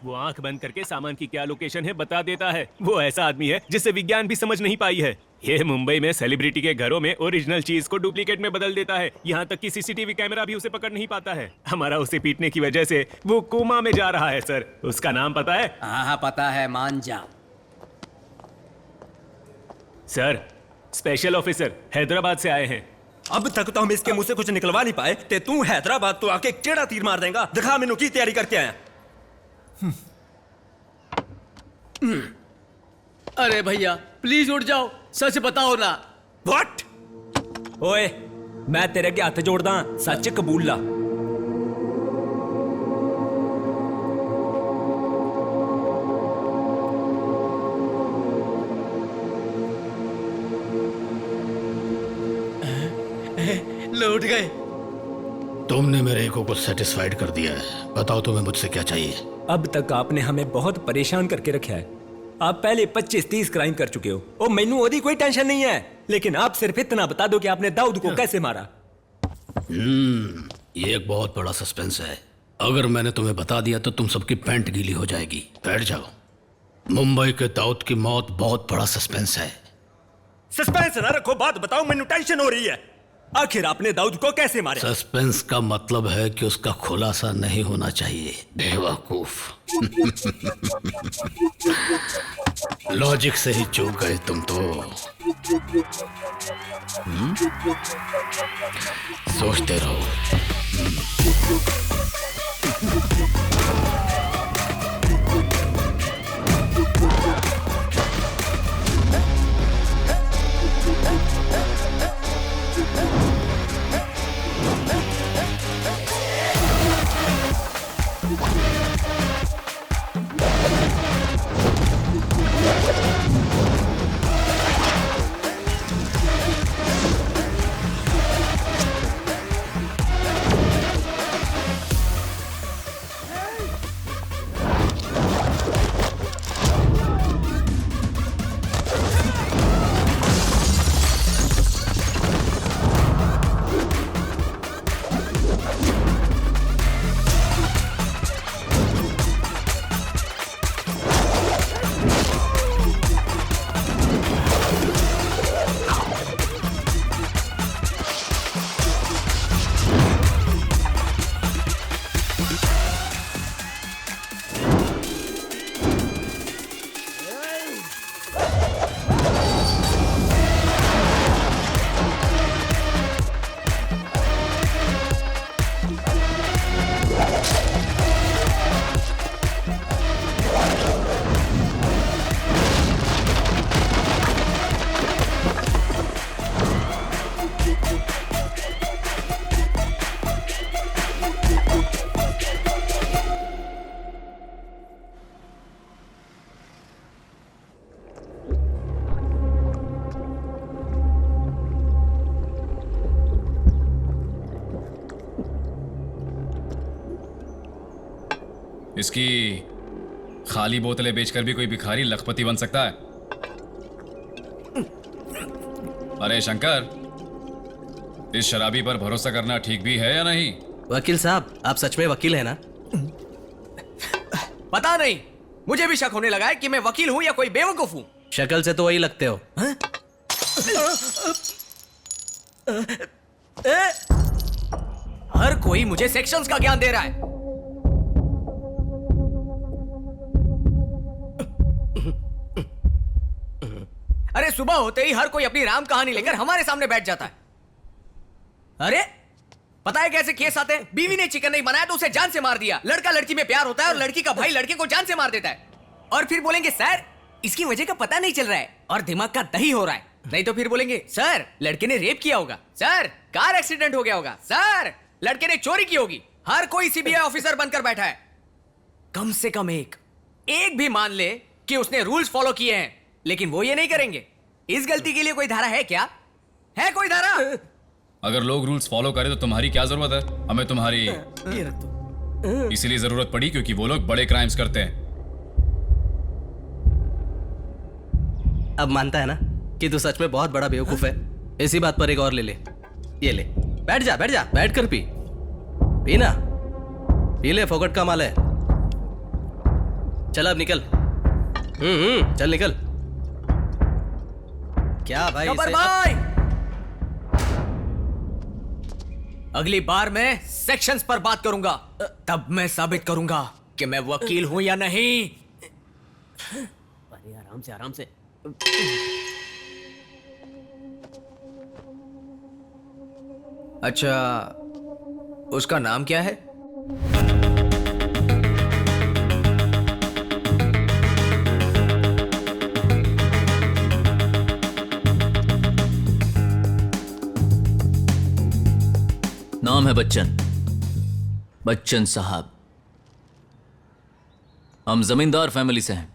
वो आंख बंद करके सामान की क्या लोकेशन है बता देता है। वो ऐसा आदमी है जिसे विज्ञान भी समझ नहीं पाई है। ये मुंबई में सेलिब्रिटी के घरों में ओरिजिनल चीज को डुप्लीकेट में बदल देता है। यहाँ तक कि सीसीटीवी कैमरा भी उसे पकड़ नहीं पाता है। हमारा उसे पीटने की वजह से वो कोमा में जा रहा है सर। उसका नाम पता है? हाँ पता है, मान जा। सर, स्पेशल ऑफिसर हैदराबाद से आए हैं। अब तक तो हम इसके मुंह से कुछ निकलवा नहीं पाए ते तू हैदराबाद तो आके केड़ा तीर मार देगा। दिखा मैनू की तैयारी करके आया। अरे भैया प्लीज उठ जाओ, सच बताओ ना। व्हाट? ओए, मैं तेरे अगे हाथ जोड़दा, सच कबूल ला। लौट गए। तुमने मेरे ईगो को सेटिस्फाइड कर दिया है। बताओ तुम्हें मुझसे क्या चाहिए? अब तक आपने हमें बहुत परेशान करके रखा है। आप पहले 25-30 क्राइम कर चुके हो और मैनू ओदी कोई टेंशन नहीं है। लेकिन आप सिर्फ इतना बता दो कि आपने दाऊद को कैसे मारा। ये एक बहुत बड़ा सस्पेंस है। अगर मैंने तुम्हें बता दिया तो तुम सबकी पैंट गीली हो जाएगी। बैठ जाओ। मुंबई के दाऊद की मौत बहुत बड़ा सस्पेंस है। सस्पेंस ना रखो, बात बताओ, मैनू टेंशन हो रही है। आखिर आपने दाऊद को कैसे मारा? सस्पेंस का मतलब है कि उसका खुलासा नहीं होना चाहिए, बेवकूफ। लॉजिक से ही चूक गए तुम तो। सोचते रहो। इसकी खाली बोतलें बेचकर भी कोई भिखारी लखपति बन सकता है। अरे शंकर, इस शराबी पर भरोसा करना ठीक भी है या नहीं? वकील साहब, आप सच में वकील है ना? पता नहीं, मुझे भी शक होने लगा है कि मैं वकील हूं या कोई बेवकूफ हूं। शक्ल से तो वही लगते हो। हर कोई मुझे सेक्शंस का ज्ञान दे रहा है। अरे सुबह होते ही हर कोई अपनी राम कहानी लेकर हमारे सामने बैठ जाता है। अरे पता है कैसे केस आते हैं? बीवी ने चिकन नहीं बनाया तो उसे जान से मार दिया। लड़का लड़की में प्यार होता है और लड़की का भाई लड़के को जान से मार देता है। और फिर बोलेंगे सर इसकी वजह का पता नहीं चल रहा है और दिमाग का दही हो रहा है। नहीं तो फिर बोलेंगे सर लड़के ने रेप किया होगा, सर कार एक्सीडेंट हो गया होगा, सर लड़के ने चोरी की होगी। हर कोई सीबीआई ऑफिसर बनकर बैठा है। कम से कम एक भी मान ले कि उसने रूल्स फॉलो किए हैं, लेकिन वो ये नहीं करेंगे। इस गलती के लिए कोई धारा है क्या? है कोई धारा? अगर लोग रूल्स फॉलो करें तो तुम्हारी क्या जरूरत है? हमें तुम्हारी इसीलिए जरूरत पड़ी क्योंकि वो लोग बड़े क्राइम्स करते हैं। अब मानता है ना कि तू सच में बहुत बड़ा बेवकूफ है। इसी बात पर एक और ले ले। ये ले, बैठ जा बैठ कर पी ना, पी ले, फोकट का माल है। चल अब निकल। चल निकल। क्या भाई गब्बर भाई, अगली बार मैं सेक्शंस पर बात करूंगा, तब मैं साबित करूंगा कि मैं वकील हूं या नहीं। अरे आराम से। अच्छा, उसका नाम क्या है? नाम है बच्चन साहब। हम जमींदार फैमिली से हैं।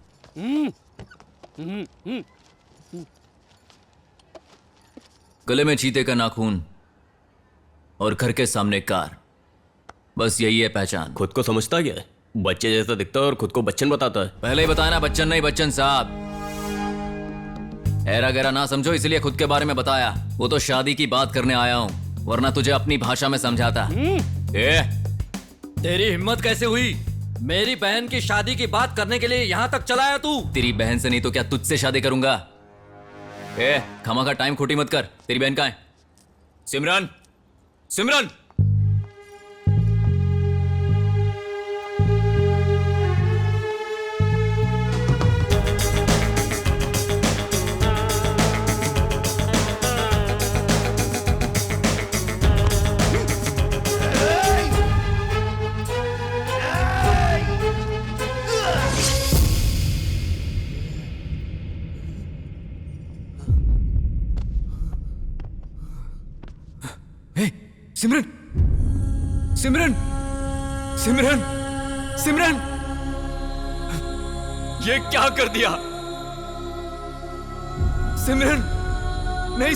गले में चीते का नाखून और घर के सामने कार, बस यही है पहचान। खुद को समझता क्या है? बच्चे जैसा दिखता है और खुद को बच्चन बताता है। पहले ही बताया ना, बच्चन नहीं बच्चन साहब। ऐरा गैरा ना समझो इसलिए खुद के बारे में बताया। वो तो शादी की बात करने आया हूं, वरना तुझे अपनी भाषा में समझाता। तेरी हिम्मत कैसे हुई मेरी बहन की शादी की बात करने के लिए यहाँ तक चला आया तू? तेरी बहन से नहीं तो क्या तुझसे शादी करूंगा? खमा का टाइम खोटी मत कर। तेरी बहन कहाँ है? सिमरन। सिमरन, ये क्या कर दिया? सिमरन नहीं,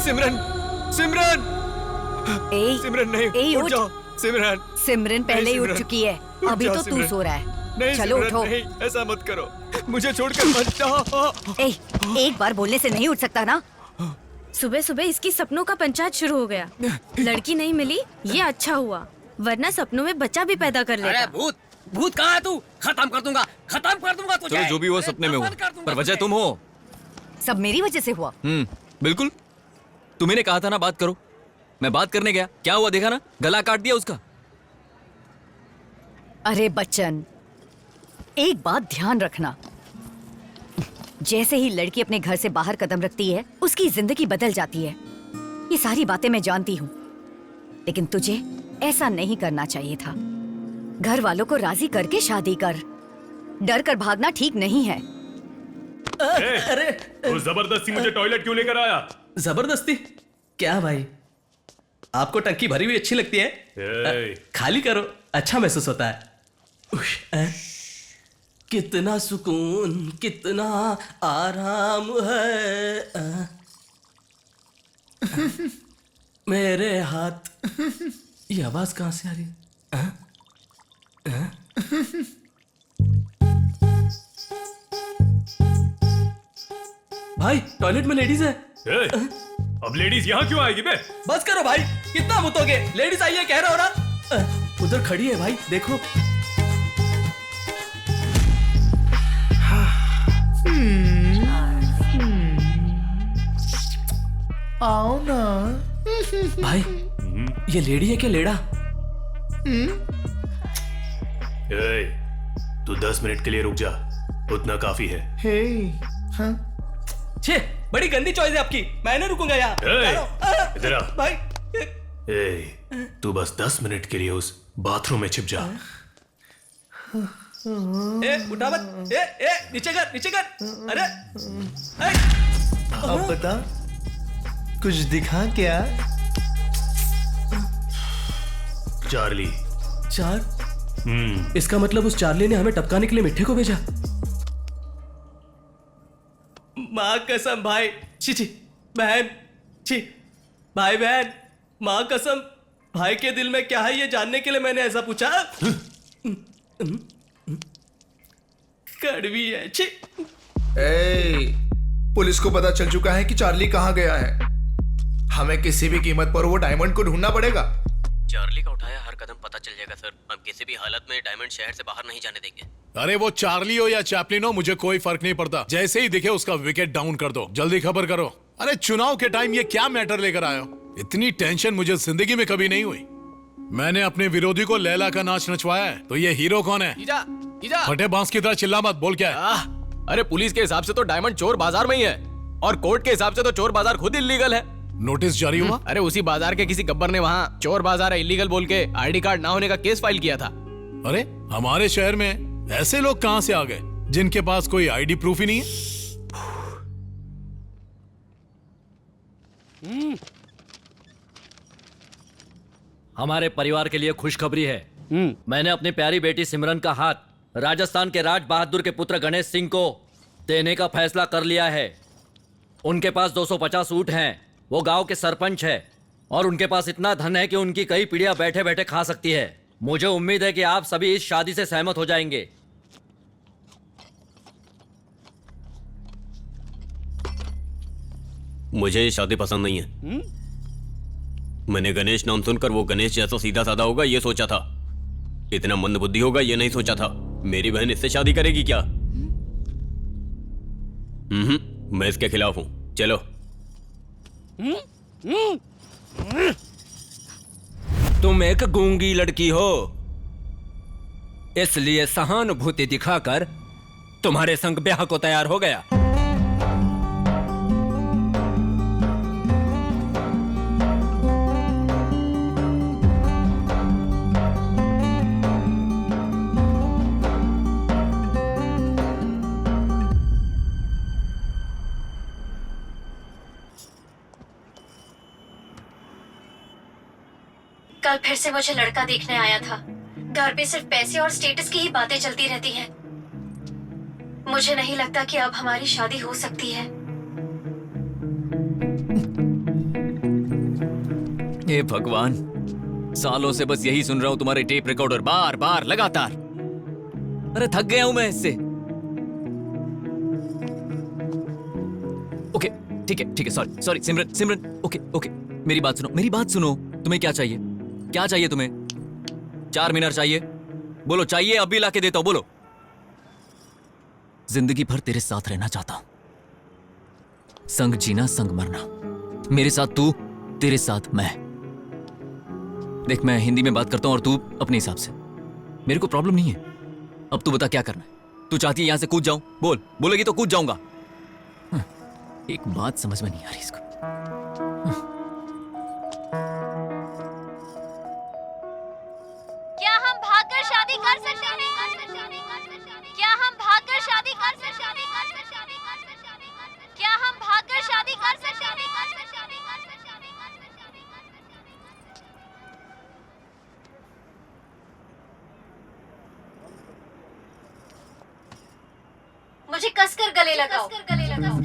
उठ जाओ। सिमरन पहले ही उठ चुकी है, अभी तो तू सो रहा है। नहीं, चलो उठो। नहीं, ऐसा मत करो, मुझे छोड़कर मत जाओ। एक बार बोलने से नहीं उठ सकता ना? सुबह सुबह इसकी सपनों का पंचायत शुरू हो गया। लड़की नहीं मिली, ये अच्छा हुआ, वरना सपनों में बच्चा भी पैदा कर लेता। अरे भूत कहाँ है तू? खत्म कर दूंगा तुझे। चलो जो भी हुआ सपने में हुआ, पर वजह तुम हो। सब मेरी वजह से हुआ। बिल्कुल, तुम्ही ने कहा था ना बात करो। मैं बात करने गया, क्या हुआ देखा ना, गला काट दिया उसका। अरे बच्चन, एक बात ध्यान रखना, जैसे ही लड़की अपने घर से बाहर कदम रखती है उसकी जिंदगी बदल जाती है। ये सारी बातें मैं जानती हूँ, लेकिन तुझे ऐसा नहीं करना चाहिए था। घर वालों को राजी करके शादी कर। डर कर भागना ठीक नहीं है। अरे वो जबरदस्ती मुझे टॉयलेट क्यों लेकर आया? जबरदस्ती क्या भाई? आपको टंकी भरी हुई अच्छी लगती है? खाली करो, अच्छा महसूस होता है। कितना सुकून, कितना आराम है मेरे हाथ। ये आवाज कहां से आ रही है? भाई टॉयलेट में लेडीज है। अब लेडीज यहाँ क्यों आएगी बे? बस करो भाई, कितना मुतोगे? लेडीज आई है कह रहा हो ना। उधर खड़ी है भाई, देखो। आओ ना। भाई ये लेडी है क्या लेड़ा? ए, तू 10 मिनट के लिए रुक जा, उतना काफी है। हे, हाँ? छे, बड़ी गंदी चॉइस है आपकी, मैं नहीं रुकूंगा यहाँ। इधर आ। भाई ए, तू बस 10 मिनट के लिए उस बाथरूम में छिप जा। ए उठा मत, ए नीचे कर नीचे कर। अरे अब बता, कुछ दिखा क्या? चार्ली। इसका मतलब उस चार्ली ने हमें टपकाने के लिए मिठ्ठे को भेजा। माँ कसम भाई, छी छी बहन, छी भाई बहन, माँ कसम, भाई के दिल में क्या है ये जानने के लिए मैंने ऐसा पूछा। कड़वी है, छी। पुलिस को पता चल चुका है कि चार्ली कहाँ गया है। हमें किसी भी कीमत पर वो डायमंड को ढूंढना पड़ेगा। चार्ली का उठाया हर कदम पता चल जाएगा सर। हम किसी भी हालत में डायमंड शहर से बाहर नहीं जाने देंगे। अरे वो चार्ली हो या चैपलिन हो, मुझे कोई फर्क नहीं पड़ता। जैसे ही दिखे उसका विकेट डाउन कर दो, जल्दी खबर करो। अरे चुनाव के टाइम ये क्या मैटर लेकर आए हो? इतनी टेंशन मुझे जिंदगी में कभी नहीं हुई। मैंने अपने विरोधी को लैला का नाच नचवाया है, तो ये हीरो कौन है? फटे बांस की तरह चिल्ला मत, बोल क्या है? अरे पुलिस के हिसाब से तो डायमंड चोर बाजार में ही है, और कोर्ट के हिसाब से तो चोर बाजार खुद इल्लीगल है। नोटिस जारी हुआ? अरे उसी बाजार के किसी गब्बर ने वहाँ चोर बाजार है इल्लीगल बोल के आईडी कार्ड ना होने का केस फाइल किया था। अरे हमारे शहर में ऐसे लोग कहां से आ गए जिनके पास कोई आईडी प्रूफ ही नहीं है? हमारे परिवार के लिए खुशखबरी है। मैंने अपनी प्यारी बेटी सिमरन का हाथ राजस्थान के राज बहादुर के पुत्र गणेश सिंह को देने का फैसला कर लिया है। उनके पास 250 ऊंट हैं, वो गांव के सरपंच है, और उनके पास इतना धन है कि उनकी कई पीढ़ियां बैठे बैठे खा सकती है। मुझे उम्मीद है कि आप सभी इस शादी से सहमत हो जाएंगे। मुझे ये शादी पसंद नहीं है। मैंने गणेश नाम सुनकर वो गणेश जैसा सीधा साधा होगा ये सोचा था, इतना मंदबुद्धि होगा ये नहीं सोचा था। मेरी बहन इससे शादी करेगी क्या? मैं इसके खिलाफ हूं। चलो। तुम एक गूंगी लड़की हो, इसलिए सहानुभूति दिखाकर तुम्हारे संग ब्याह को तैयार हो गया। कल फिर से मुझे लड़का देखने आया था। घर पे सिर्फ पैसे और स्टेटस की ही बातें चलती रहती हैं। मुझे नहीं लगता कि अब हमारी शादी हो सकती है। हे भगवान, सालों से बस यही सुन रहा हूं तुम्हारे टेप रिकॉर्डर बार बार लगातार। अरे थक गया हूं मैं इससे। ओके ठीक है सॉरी सिमरन सिमरन ओके मेरी बात सुनो। तुम्हें क्या चाहिए? क्या चाहिए तुम्हें? 4 मीनार चाहिए? बोलो चाहिए, अभी लाके देता हूं, बोलो। जिंदगी भर तेरे साथ रहना चाहता हूं, संग जीना संग मरना, मेरे साथ तू, तेरे साथ मैं। देख मैं हिंदी में बात करता हूं और तू अपने हिसाब से। मेरे को प्रॉब्लम नहीं है। अब तू बता क्या करना है? तू चाहती है यहां से कूद जाऊं? बोलेगी तो कूद जाऊंगा। एक बात समझ में नहीं आ रही इसको। क्या हम भागकर शादी कर सकते हैं? क्या हम भागकर शादी कर सकते हैं? क्या हम भागकर शादी कर सकते हैं? मुझे कसकर गले लगाओ। मुझे कसकर गले लगाओ।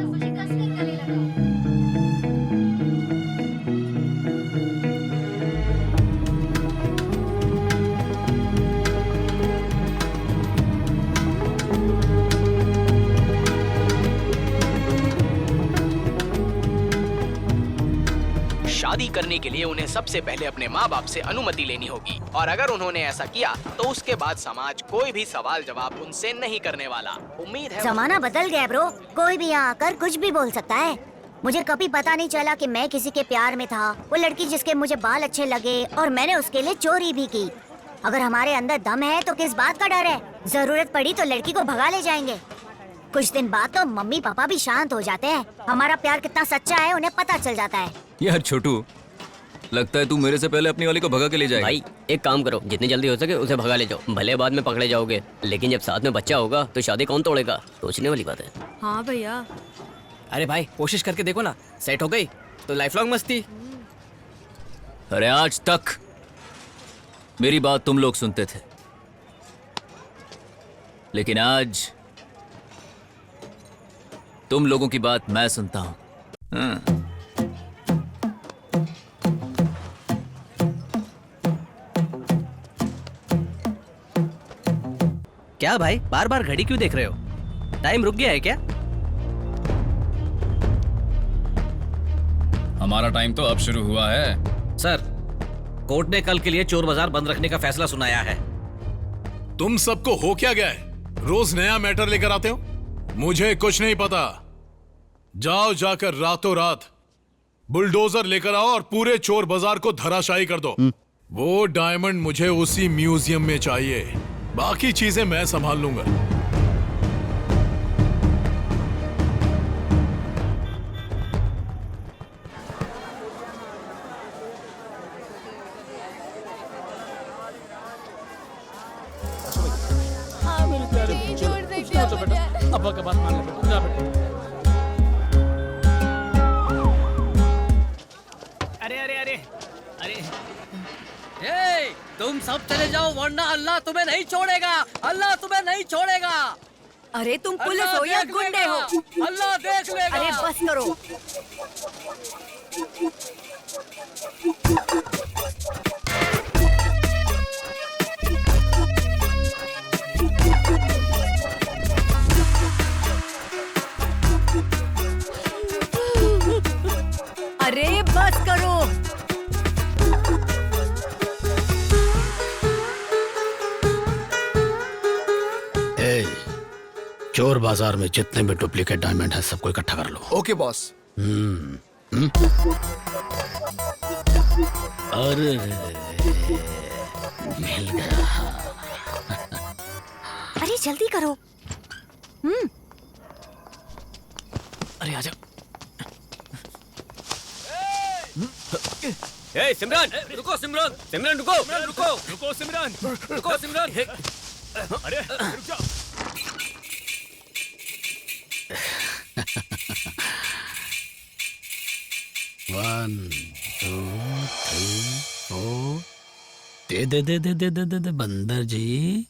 मुझे कसकर गले लगाओ। शादी करने के लिए उन्हें सबसे पहले अपने माँ बाप से अनुमति लेनी होगी, और अगर उन्होंने ऐसा किया तो उसके बाद समाज कोई भी सवाल जवाब उनसे नहीं करने वाला। उम्मीद है जमाना बदल गया ब्रो, कोई भी यहाँ आकर कुछ भी बोल सकता है। मुझे कभी पता नहीं चला कि मैं किसी के प्यार में था। वो लड़की जिसके मुझे बाल अच्छे लगे और मैंने उसके लिए चोरी भी की। अगर हमारे अंदर दम है तो किस बात का डर है? जरूरत पड़ी तो लड़की को भगा ले जाएंगे। कुछ दिन बाद तो मम्मी पापा भी शांत हो जाते हैं। हमारा प्यार कितना सच्चा है उन्हें पता चल जाता है। यार छोटू, लगता है तू मेरे से पहले अपनी वाली को भगा के ले जाएगा। भाई एक काम करो, जितनी जल्दी हो सके उसे भगा ले जाओ। भले बाद में पकड़े जाओगे, लेकिन जब साथ में बच्चा होगा तो शादी कौन तोड़ेगा? सोचने वाली बात है। हाँ भैया। अरे भाई कोशिश करके देखो ना, सेट हो गई तो लाइफ लॉन्ग मस्ती। अरे आज तक मेरी बात तुम लोग सुनते थे, लेकिन आज तुम लोगों की बात मैं सुनता हूं। क्या भाई बार बार घड़ी क्यों देख रहे हो? टाइम रुक गया है क्या? हमारा टाइम तो अब शुरू हुआ है। सर, कोर्ट ने कल के लिए चोर बाजार बंद रखने का फैसला सुनाया है। तुम सबको हो क्या गया है? रोज नया मैटर लेकर आते हो। मुझे कुछ नहीं पता। जाओ जाकर रातों रात बुलडोजर लेकर आओ और पूरे चोर बाजार को धराशायी कर दो। वो डायमंड मुझे उसी म्यूजियम में चाहिए। बाकी चीजें मैं संभाल लूंगा। अब्बा का बात मान ले बेटा, जा बेटा। अरे अरे अरे अरे ए, तुम सब चले जाओ वरना अल्लाह तुम्हें नहीं छोड़ेगा। अल्लाह तुम्हें नहीं छोड़ेगा। अरे तुम पुलिस हो या गुंडे हो? अल्लाह देख लेगा। अरे बस करो। अरे बस करो। ए, चोर बाजार में जितने भी डुप्लीकेट डायमंड है सबको इकट्ठा कर लो। Okay boss. अरे मिल गया। अरे जल्दी करो। अरे आजा। ए सिमरन, रुको सिमरन, सिमरन रुको, रुको, रुको सिमरन, रुको सिमरन। अरे रुक जाओ। One two three four. दे दे दे दे दे दे दे दे बंदर जी।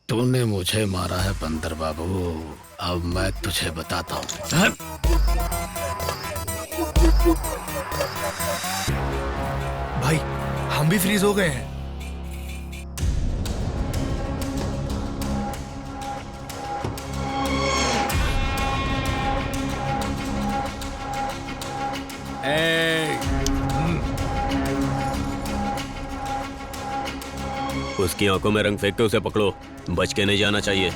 तूने मुझे मारा है बंदर बाबू, अब मैं तुझे बताता हूँ। भाई हम भी फ्रीज हो गए हैं। उसकी आंखों में रंग फेंक के उसे पकड़ो, बच के नहीं जाना चाहिए।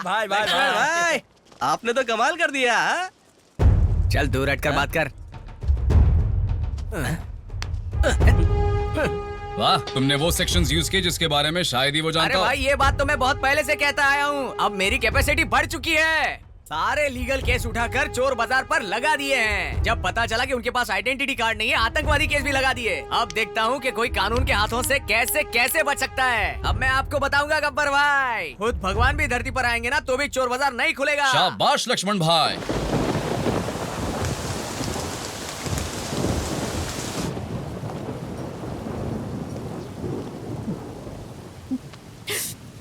भाई भाई भाई आपने तो कमाल कर दिया। चल दूर हटकर बात कर। वाह, तुमने वो सेक्शंस यूज किए जिसके बारे में शायद ही वो जानता अरे हो। भाई ये बात तो मैं बहुत पहले से कहता आया हूँ। अब मेरी कैपेसिटी बढ़ चुकी है। सारे लीगल केस उठाकर चोर बाजार पर लगा दिए हैं। जब पता चला कि उनके पास आइडेंटिटी कार्ड नहीं है, आतंकवादी केस भी लगा दिए। अब देखता हूँ कि कोई कानून के हाथों से कैसे कैसे बच सकता है। अब मैं आपको बताऊंगा गब्बर भाई, खुद भगवान भी धरती पर आएंगे ना तो भी चोर बाजार नहीं खुलेगा। शाबाश लक्ष्मण भाई।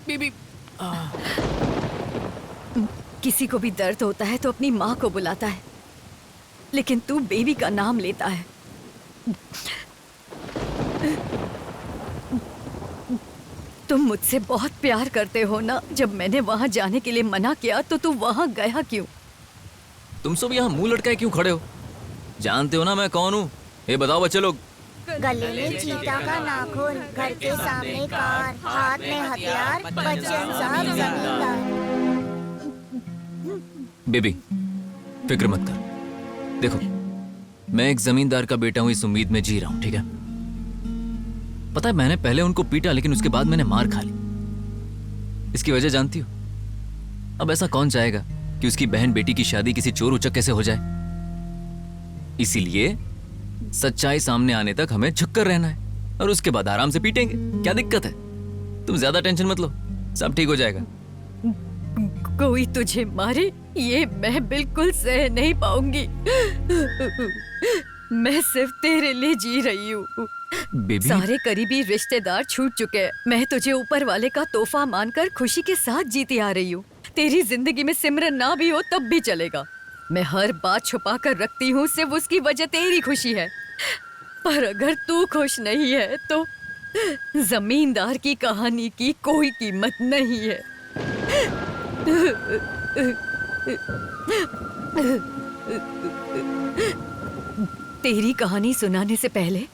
बीबी, किसी को भी दर्द होता है तो अपनी माँ को बुलाता है, लेकिन तू बेबी का नाम लेता है। तुम मुझसे बहुत प्यार करते हो ना। जब मैंने वहाँ जाने के लिए मना किया तो तू वहाँ गया क्यों? तुम सब यहाँ मुंह लटकाए क्यों खड़े हो? जानते हो ना मैं कौन हूँ? ये बताओ बच्चे लोग। गले में चीता का नाखून, घर के सामने कार, हाथ में हथियार, बच्चन साहब जमींदार। बेबी फिक्र मत कर। देखो मैं एक जमींदार का बेटा हूँ, इस उम्मीद में जी रहा हूँ, ठीक है? पता है मैंने पहले उनको पीटा, लेकिन उसके बाद मैंने मार खा ली। इसकी वजह जानती हो? अब ऐसा कौन चाहेगा कि उसकी बहन बेटी की शादी किसी चोर उचक्के से हो जाए? इसीलिए सच्चाई सामने आने तक हमें झुक कर रहना है और उसके बाद आराम से पीटेंगे। क्या दिक्कत है? तुम ज्यादा टेंशन मत लो, सब ठीक हो जाएगा। कोई तुझे मारे ये मैं बिल्कुल सह नहीं पाऊंगी। मैं सिर्फ तेरे लिए जी रही हूँ। बेबी, सारे करीबी रिश्तेदार छूट चुके हैं। मैं तुझे ऊपर वाले का तोहफा मानकर खुशी के साथ जीती आ रही हूँ। तेरी जिंदगी में सिमरन ना भी हो तब भी चलेगा। मैं हर बात छुपा कर रखती हूँ, सिर्फ उसकी वजह तेरी खुशी है। पर अगर तू खुश नहीं है तो जमींदार की कहानी की कोई कीमत नहीं है। तेरी कहानी सुनाने से पहले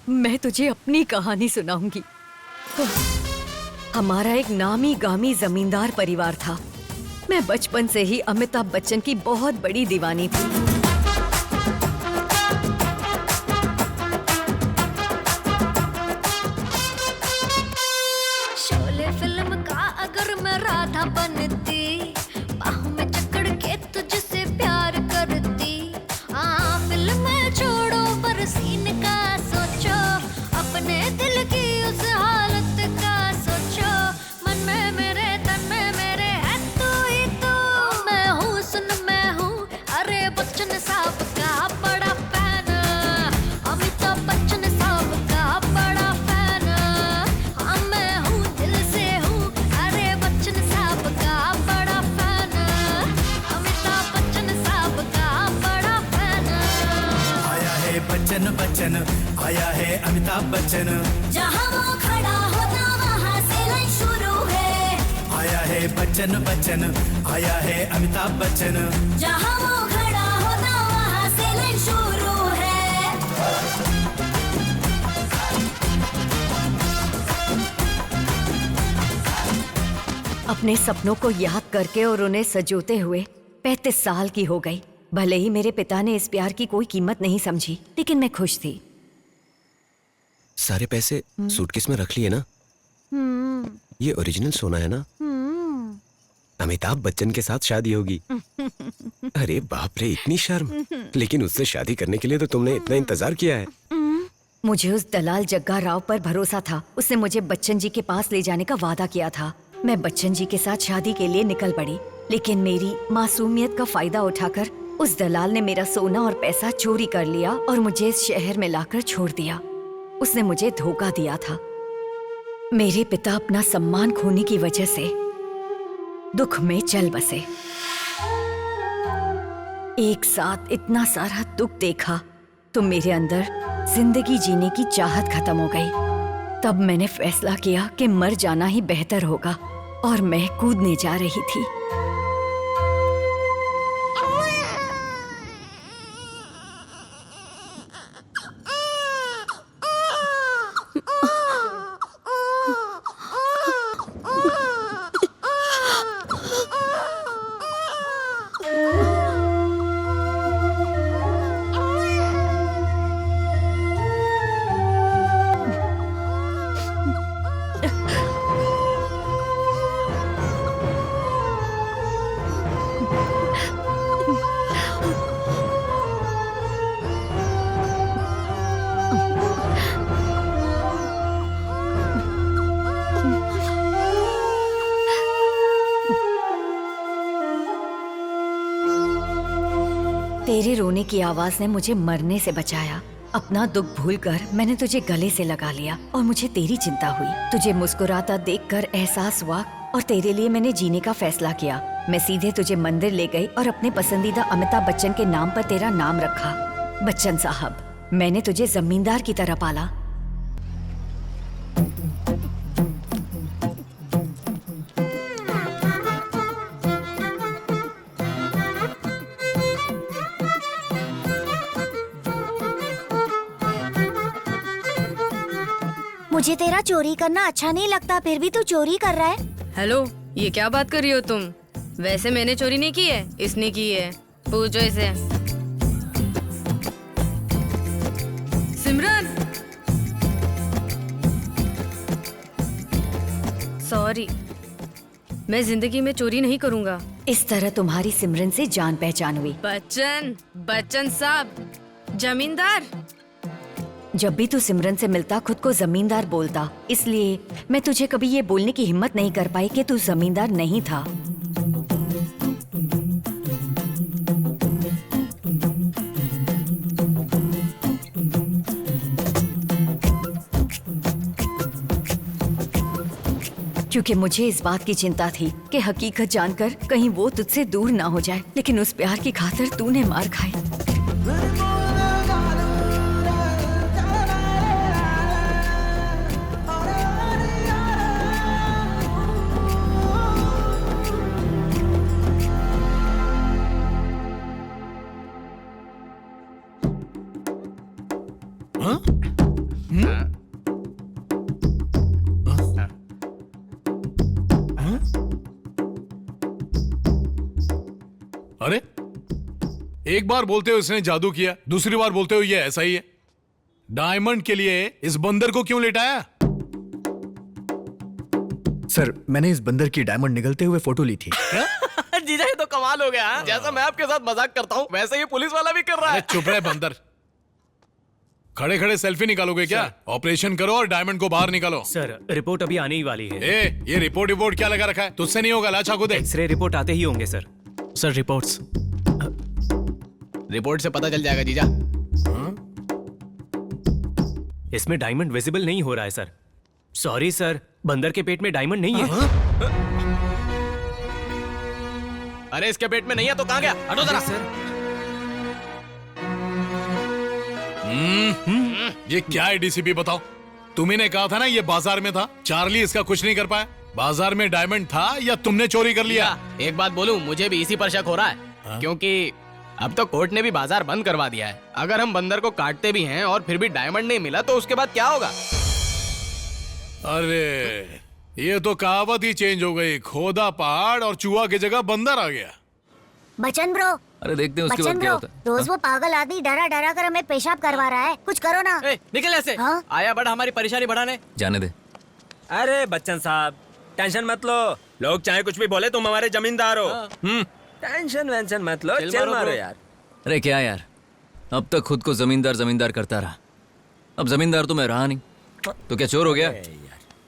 मैं तुझे अपनी कहानी सुनाऊंगी। हमारा एक नामी गामी जमींदार परिवार था। मैं बचपन से ही अमिताभ बच्चन की बहुत बड़ी दीवानी थी। शोले फिल्म का अगर मैं राधा बनती, बाहों में जकड़ के तुझसे प्यार करती। फिल्म छोड़ो पर सीन का सोचो, अपने दिल की उस हालत का सोचो। मन में मेरे तन में मेरे है तू ही तू। मैं हूँ सुन मैं हूँ, अरे बच्चन साहब का बड़ा फैन। अमिताभ बच्चन साहब का बड़ा फैन। हाँ मैं हूँ दिल से हूँ, अरे बच्चन साहब का बड़ा फैन। अमिताभ बच्चन साहब का बड़ा फैन। आया है बच्चन बच्चन, आया है अमिताभ बच्चन। जहाँ वो खड़ा होता वहाँ से लाइन शुरू है। आया है बच्चन बच्चन, आया है अमिताभ बच्चन। जहाँ वो खड़ा होता वहाँ से लाइन शुरू है। अपने सपनों को याद करके और उन्हें सजोते हुए 35 साल की हो गई। भले ही मेरे पिता ने इस प्यार की कोई कीमत नहीं समझी, लेकिन मैं खुश थी। सारे पैसे सूटकेस में रख लिए ना? ये ओरिजिनल सोना है ना? अमिताभ बच्चन के साथ शादी होगी। अरे बाप रे, इतनी शर्म। लेकिन उससे शादी करने के लिए तो तुमने इतना इंतजार किया है। मुझे उस दलाल जग्गा राव पर भरोसा था। उसने मुझे बच्चन जी के पास ले जाने का वादा किया था। मैं बच्चन जी के साथ शादी के लिए निकल पड़ी, लेकिन मेरी मासूमियत का फायदा उठाकर उस दलाल ने मेरा सोना और पैसा चोरी कर लिया और मुझे इस शहर में लाकर छोड़ दिया। उसने मुझे धोखा दिया था। मेरे पिता अपना सम्मान खोने की वजह से दुख में चल बसे। एक साथ इतना सारा दुख देखा तो मेरे अंदर जिंदगी जीने की चाहत खत्म हो गई। तब मैंने फैसला किया कि मर जाना ही बेहतर होगा और मैं कूदने जा रही थी। तेरे रोने की आवाज ने मुझे मरने से बचाया। अपना दुख भूलकर मैंने तुझे गले से लगा लिया और मुझे तेरी चिंता हुई। तुझे मुस्कुराता देखकर एहसास हुआ और तेरे लिए मैंने जीने का फैसला किया। मैं सीधे तुझे मंदिर ले गई और अपने पसंदीदा अमिताभ बच्चन के नाम पर तेरा नाम रखा। बच्चन साहब, मैंने तुझे जमींदार की तरह पाला। मुझे तेरा चोरी करना अच्छा नहीं लगता, फिर भी तू चोरी कर रहा है। हेलो, ये क्या बात कर रही हो तुम? वैसे मैंने चोरी नहीं की है, इसने की है। पूछो इसे। सिमरन, सॉरी, मैं जिंदगी में चोरी नहीं करूंगा। इस तरह तुम्हारी सिमरन से जान पहचान हुई। बच्चन साहब, जमींदार। जब भी तू सिमरन से मिलता खुद को जमींदार बोलता, इसलिए मैं तुझे कभी ये बोलने की हिम्मत नहीं कर पाई कि तू जमींदार नहीं था। क्योंकि मुझे इस बात की चिंता थी कि हकीकत जानकर कहीं वो तुझसे दूर ना हो जाए, लेकिन उस प्यार की खातिर तूने मार खाई। अरे, एक बार बोलते हो इसने जादू किया, दूसरी बार बोलते हो ये ऐसा ही है। डायमंड के लिए इस बंदर को क्यों लेटाया? सर, मैंने इस बंदर की डायमंड निगलते हुए फोटो ली थी। जीजा, ये तो कमाल हो गया। जैसा मैं आपके साथ मजाक करता हूँ वैसे ये पुलिस वाला भी कर रहा है। चुप रहे बंदर। खड़े खड़े सेल्फी निकालोगे क्या? ऑपरेशन करो और डायमंड को बाहर निकालो। सर, रिपोर्ट अभी आने ही वाली है। ये रिपोर्ट क्या लगा रखा है? तुझसे नहीं होगा, ला चाकू दे। एक्सरे रिपोर्ट आते ही होंगे सर। सर, रिपोर्ट से पता चल जाएगा जीजा। इसमें डायमंड विजिबल नहीं हो रहा है सर। सॉरी सर, बंदर के पेट में डायमंड नहीं है। अरे, इसके पेट में नहीं है तो कहाँ गया? हटो जरा। ये क्या है डीसीपी, बताओ। तुम्ही ने कहा था ना ये बाजार में था। चार्ली इसका कुछ नहीं कर पाया। बाजार में डायमंड था या तुमने चोरी कर लिया? एक बात बोलूं, मुझे भी इसी पर शक हो रहा है। क्योंकि अब तो कोर्ट ने भी बाजार बंद करवा दिया है। अगर हम बंदर को काटते भी हैं और फिर भी डायमंड नहीं मिला तो उसके बाद क्या होगा? अरे, ये तो कहावत ही चेंज हो गई। खोदा पहाड़ और चूहा की जगह बंदर आ गया। बच्चन ब्रो, अरे देखते हैं उसके बाद क्या होता है। रोज वो पागल आदमी डरा डरा कर हमें पेशाब करवा रहा है। कुछ करो ना। निकल ऐसे। आया बड़ा हमारी परेशानी बढ़ाने। जाने दे। अरे बच्चन साहब, टेंशन मत लो। लोग चाहे कुछ भी बोले, तुम हमारे जमींदार हो। टेंशन वेंशन मत लो, चल मारो यार। अरे क्या यार, अब तक खुद को जमींदार करता रहा। अब जमींदार तो मैं रहा नहीं, तो क्या चोर हो गया?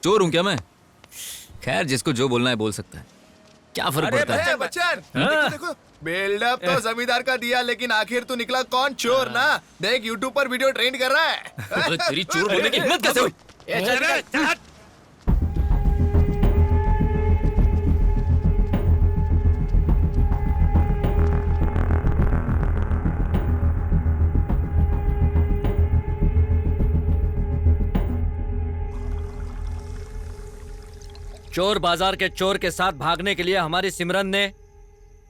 चोर हूं क्या मैं? खैर, जिसको जो बोलना है बोल सकता है, क्या फर्क पड़ता है? बच्चन, देखो, बिल्डअप तो जमींदार का दिया, लेकिन आखिर तू निकला कौन? चोर ना। देख, यूट्यूब पर वीडियो ट्रेंड कर रहा है। तेरी चोर बोलने की हिम्मत कैसे हुई? चोर बाजार के चोर के साथ भागने के लिए हमारी सिमरन ने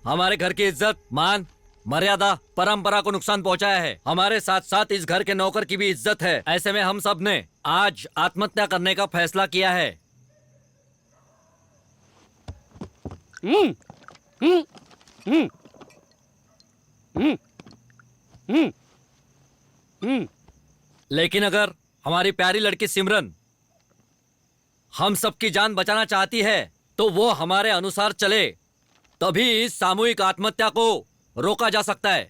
हमारे घर की इज्जत, मान, मर्यादा, परंपरा को नुकसान पहुंचाया है। हमारे साथ साथ इस घर के नौकर की भी इज्जत है। ऐसे में हम सब ने आज आत्महत्या करने का फैसला किया है। लेकिन अगर हमारी प्यारी लड़की सिमरन हम सबकी जान बचाना चाहती है तो वो हमारे अनुसार चले, तभी इस सामूहिक आत्महत्या को रोका जा सकता है।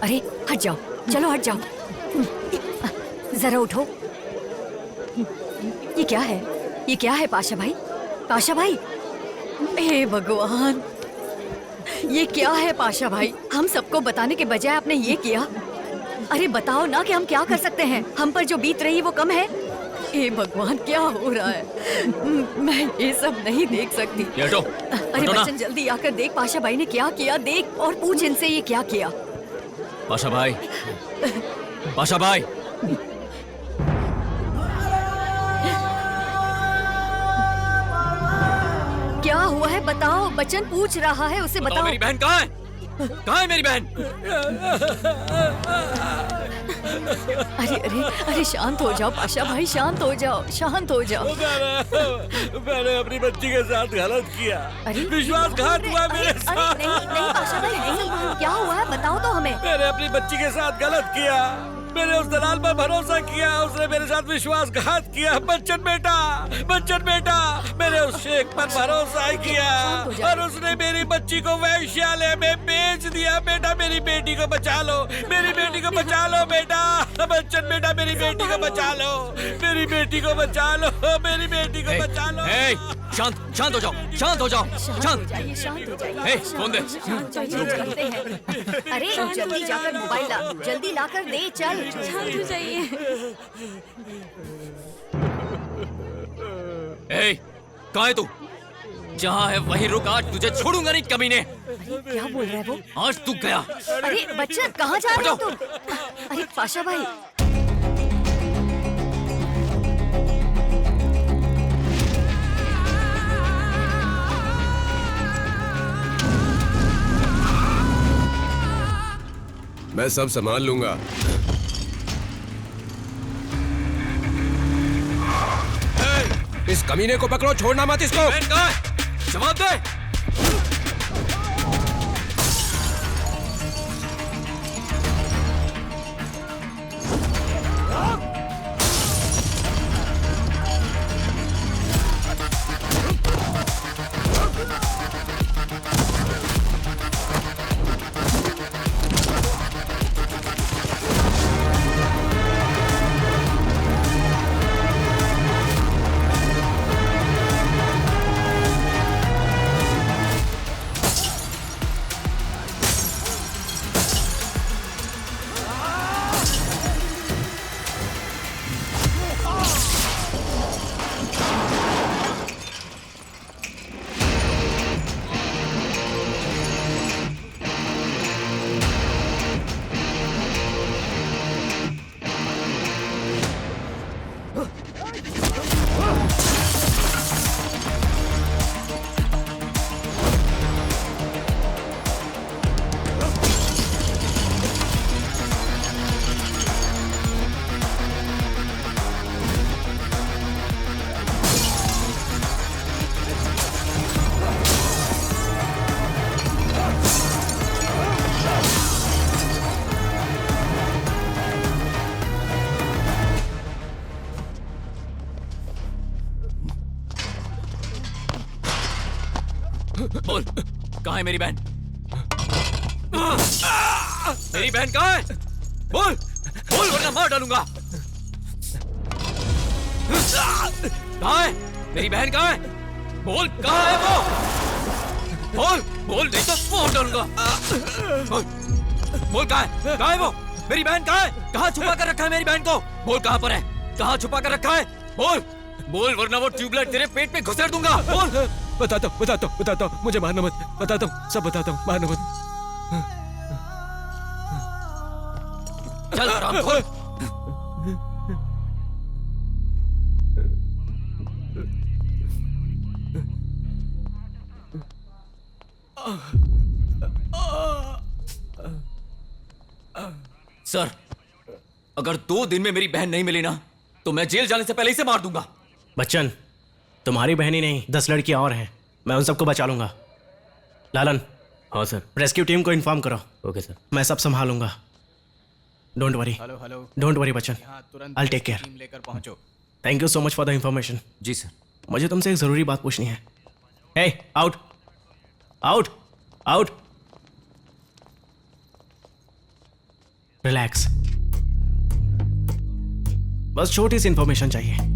अरे हट जाओ, चलो हट जाओ, जरा उठो। ये क्या है? ये क्या है पाशा भाई? पाशा भाई, हे भगवान, ये क्या है पाशा भाई? हम सबको बताने के बजाय आपने ये किया। अरे बताओ ना कि हम क्या कर सकते हैं? हम पर जो बीत रही वो कम है? हे भगवान, क्या हो रहा है? मैं ये सब नहीं देख सकती। अरे बच्चन जल्दी आकर देख पाशा भाई ने क्या किया, देख और पूछ इनसे ये क्या किया। पाशा भाई, पाशा भाई, क्या हुआ है बताओ? बच्चन पूछ रहा है, उसे बताओ। मेरी बहन कहाँ है? कहाँ है मेरी बहन? अरे अरे अरे शांत हो जाओ पाशा भाई, शांत हो जाओ, शांत हो जाओ। मैंने अपनी बच्ची के साथ गलत किया। विश्वासघात हुआ मेरे साथ। नहीं नहीं पाशा भाई नहीं, क्या हुआ है बताओ तो हमें। मैंने अपनी बच्ची के साथ गलत किया। मैंने उस दलाल पर भरोसा किया, उसने मेरे साथ विश्वासघात किया। बच्चन बेटा, बच्चन बेटा, मैंने उस शेख पर भरोसा किया और उसने मेरी बच्ची को वैश्यालय में बेच दिया। बेटा मेरी बेटी को बचा लो, मेरी बेटी को बचा लो बेटा। बच्चन बेटा, मेरी बेटी को बचा लो, मेरी बेटी को बचा लो, मेरी बेटी को बचा लो। शांत शांत हो जाओ, शांत हो जाओ, शांत। शांत हो जाइए, फोन दे। करते हैं। अरे जल्दी जाकर मोबाइल ला, जल्दी लाकर दे, चल। शांत हो जाइए। कहाँ है तू? जहाँ है वहीं रुक, आज तुझे छोड़ूंगा नहीं कमीने। क्या बोल रहा है वो? आज तू गया। अरे बच्चन कहाँ जा रहे हो तुम? अरे पाशा भाई, मैं सब संभाल लूंगा। इस कमीने को पकड़ो, छोड़ना मत इसको। जवाब दे। बोल, कहाँ है मेरी बहन? मेरी बहन कहाँ है? बोल, बोल वरना मार डालूंगा। कहाँ है मेरी बहन? कहाँ है? बोल, कहाँ है वो? बोल, बोल नहीं तो मार डालूंगा। बोल, बोल कहाँ है? कहाँ है वो? मेरी बहन कहाँ है? कहाँ छुपा कर रखा है मेरी बहन को? बोल कहाँ पर है? कहाँ छुपा कर रखा है? बोल, बोल वरना वो ट्यूबलाइट तेरे पेट में घुसेड़ दूंगा। बोल। बताता हूँ, मुझे मारना मत। बताता हूँ, सब बताता हूँ, मारना मत। चल हरामखोर। सर, अगर 2 दिन में मेरी बहन नहीं मिली ना तो मैं जेल जाने से पहले इसे मार दूंगा। बच्चन, तुम्हारी बहन ही नहीं 10 लड़कियां और हैं, मैं उन सबको बचा लूंगा। लालन। हाँ सर। रेस्क्यू टीम को इन्फॉर्म करो। Okay sir. मैं सब संभालूंगा। Don't worry. Don't worry Bachchan, I take care. लेकर पहुंचो। Thank you so much for the information. जी सर। मुझे तुमसे एक जरूरी बात पूछनी है। Hey, out out out. Relax, बस छोटी सी इंफॉर्मेशन चाहिए।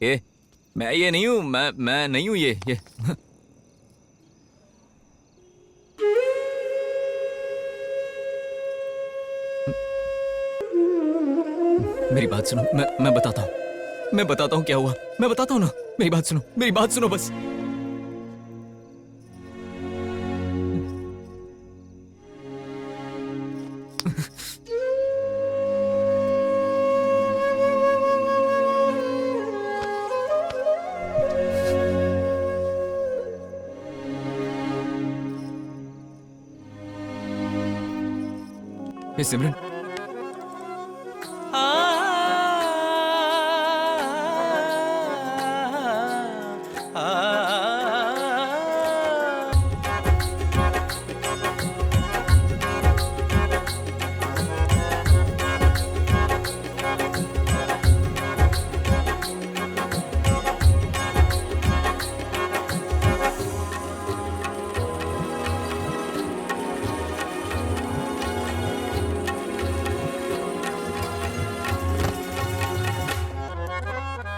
ये मैं ये नहीं हूं, मैं नहीं हूं ये मेरी बात सुनो, मैं बताता हूं क्या हुआ, मैं बताता हूं ना। मेरी बात सुनो बस। हे सिमरन,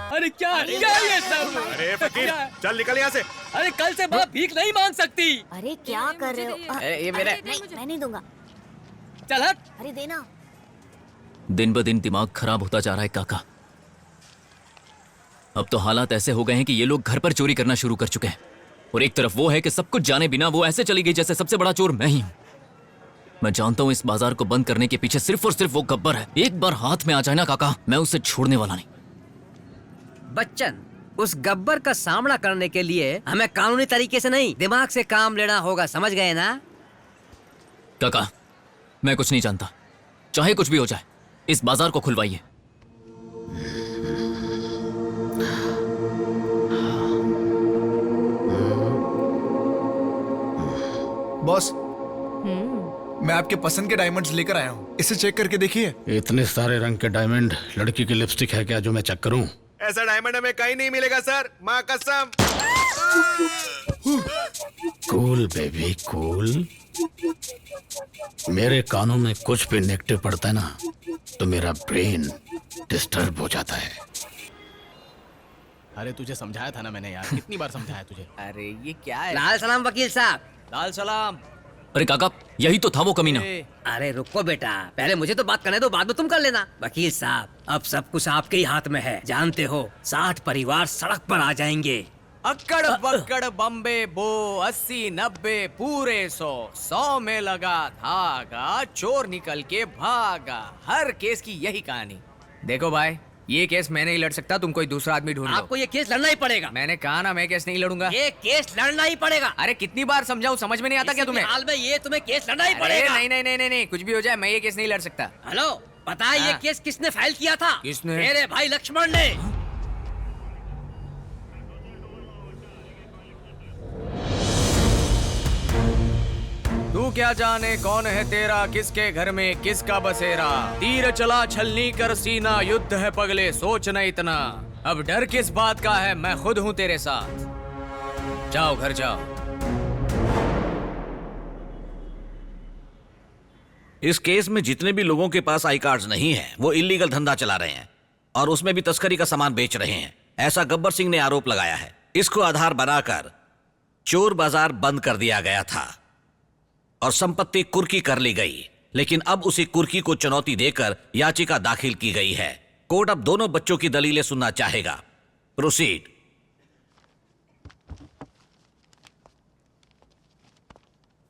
अरे क्या ये सब? अरे फकीर, चल निकल यहाँ से। अरे कल से माँ भीख नहीं मांग सकती। अरे क्या कर रहे हो? ये मेरा नहीं, मैं नहीं दूंगा। चल हट। अरे देना। दिन ब दिन दिमाग खराब होता जा रहा है काका। अब तो हालात ऐसे हो गए हैं कि ये लोग घर पर चोरी करना शुरू कर चुके हैं, और एक तरफ वो है कि सब कुछ जाने बिना वो ऐसे चली गई जैसे सबसे बड़ा चोर मैं ही हूं। मैं जानता हूं इस बाजार को बंद करने के पीछे सिर्फ और सिर्फ वो गब्बर है। एक बार हाथ में आ जाए ना काका, मैं उसे छोड़ने वाला नहीं। बच्चन, उस गब्बर का सामना करने के लिए हमें कानूनी तरीके से नहीं, दिमाग से काम लेना होगा, समझ गए ना? काका, मैं कुछ नहीं जानता, चाहे कुछ भी हो जाए, इस बाजार को खुलवाइए। बॉस, मैं आपके पसंद के डायमंड्स लेकर आया हूँ, इसे चेक करके देखिए। इतने सारे रंग के डायमंड लड़की की लिपस्टिक है क्या जो मैं चेक करूं? ऐसा डायमंड हमें कहीं नहीं मिलेगा सर, माँ कसम। Cool baby cool. मेरे कानों में कुछ भी नेगेटिव पड़ता है ना तो मेरा ब्रेन डिस्टर्ब हो जाता है। अरे तुझे समझाया था ना मैंने यार, कितनी बार समझाया तुझे? अरे ये क्या है? लाल सलाम वकील साहब। लाल सलाम। अरे काका, यही तो था वो कमीना। अरे रुको बेटा, पहले मुझे तो बात करने दो, बाद में तुम कर लेना। वकील साहब, अब सब कुछ आपके ही हाथ में है। जानते हो 60 परिवार सड़क पर आ जाएंगे। अक्कड़ बक्कड़ बम्बे बो 80 90 पूरे 100 में लगा धागा, चोर निकल के भागा। हर केस की यही कहानी। देखो भाई, ये केस मैं नहीं लड़ सकता, तुम कोई दूसरा आदमी ढूंढ लो। आपको ये केस लड़ना ही पड़ेगा। मैंने कहा ना, मैं केस नहीं लड़ूंगा। ये केस लड़ना ही पड़ेगा। अरे कितनी बार समझाऊं, समझ में नहीं आता क्या तुम्हें? हाल में ये तुम्हें केस लड़ना ही अरे पड़ेगा। नहीं नहीं नहीं नहीं नहीं, कुछ भी हो जाए मैं ये केस नहीं लड़ सकता। हेलो, पता है ये केस किसने फाइल किया था? किसने? मेरे भाई लक्ष्मण ने। तू क्या जाने कौन है तेरा, किसके घर में किसका बसेरा। तीर चला छलनी कर सीना, युद्ध है पगले सोच न इतना। अब डर किस बात का है, मैं खुद हूँ तेरे साथ। जाओ घर जाओ। इस केस में जितने भी लोगों के पास आई कार्ड्स नहीं हैं, वो इलीगल धंधा चला रहे हैं और उसमें भी तस्करी का सामान बेच रहे हैं, ऐसा गब्बर सिंह ने आरोप लगाया है। इसको आधार बनाकर चोर बाजार बंद कर दिया गया था और संपत्ति कुर्की कर ली गई, लेकिन अब उसी कुर्की को चुनौती देकर याचिका दाखिल की गई है। कोर्ट अब दोनों बच्चों की दलीलें सुनना चाहेगा। प्रोसीड।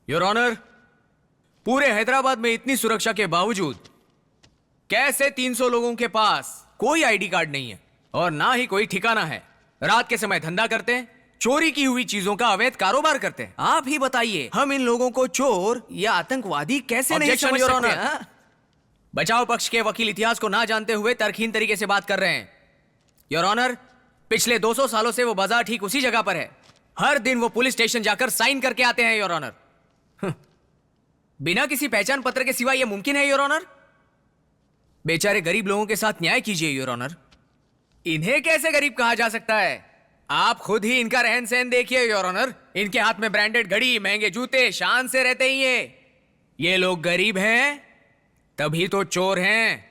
योर ऑनर, पूरे हैदराबाद में इतनी सुरक्षा के बावजूद कैसे 300 लोगों के पास कोई आईडी कार्ड नहीं है और ना ही कोई ठिकाना है। रात के समय धंधा करते हैं, चोरी की हुई चीजों का अवैध कारोबार करते हैं। आप ही बताइए, हम इन लोगों को चोर या आतंकवादी कैसे नहीं समझ सकते? हाँ? बचाव पक्ष के वकील इतिहास को ना जानते हुए तर्कहीन तरीके से बात कर रहे हैं। योर ऑनर, पिछले 200 सालों से वो बाजार ठीक उसी जगह पर है। हर दिन वो पुलिस स्टेशन जाकर साइन करके आते हैं योर ऑनर। बिना किसी पहचान पत्र के सिवा यह मुमकिन है योर ऑनर? बेचारे गरीब लोगों के साथ न्याय कीजिए योर ऑनर। इन्हें कैसे गरीब कहा जा सकता है? आप खुद ही इनका रहन सहन देखिए योर ऑनर। इनके हाथ में ब्रांडेड घड़ी, महंगे जूते, शान से रहते ही ये लोग गरीब हैं तभी तो चोर हैं।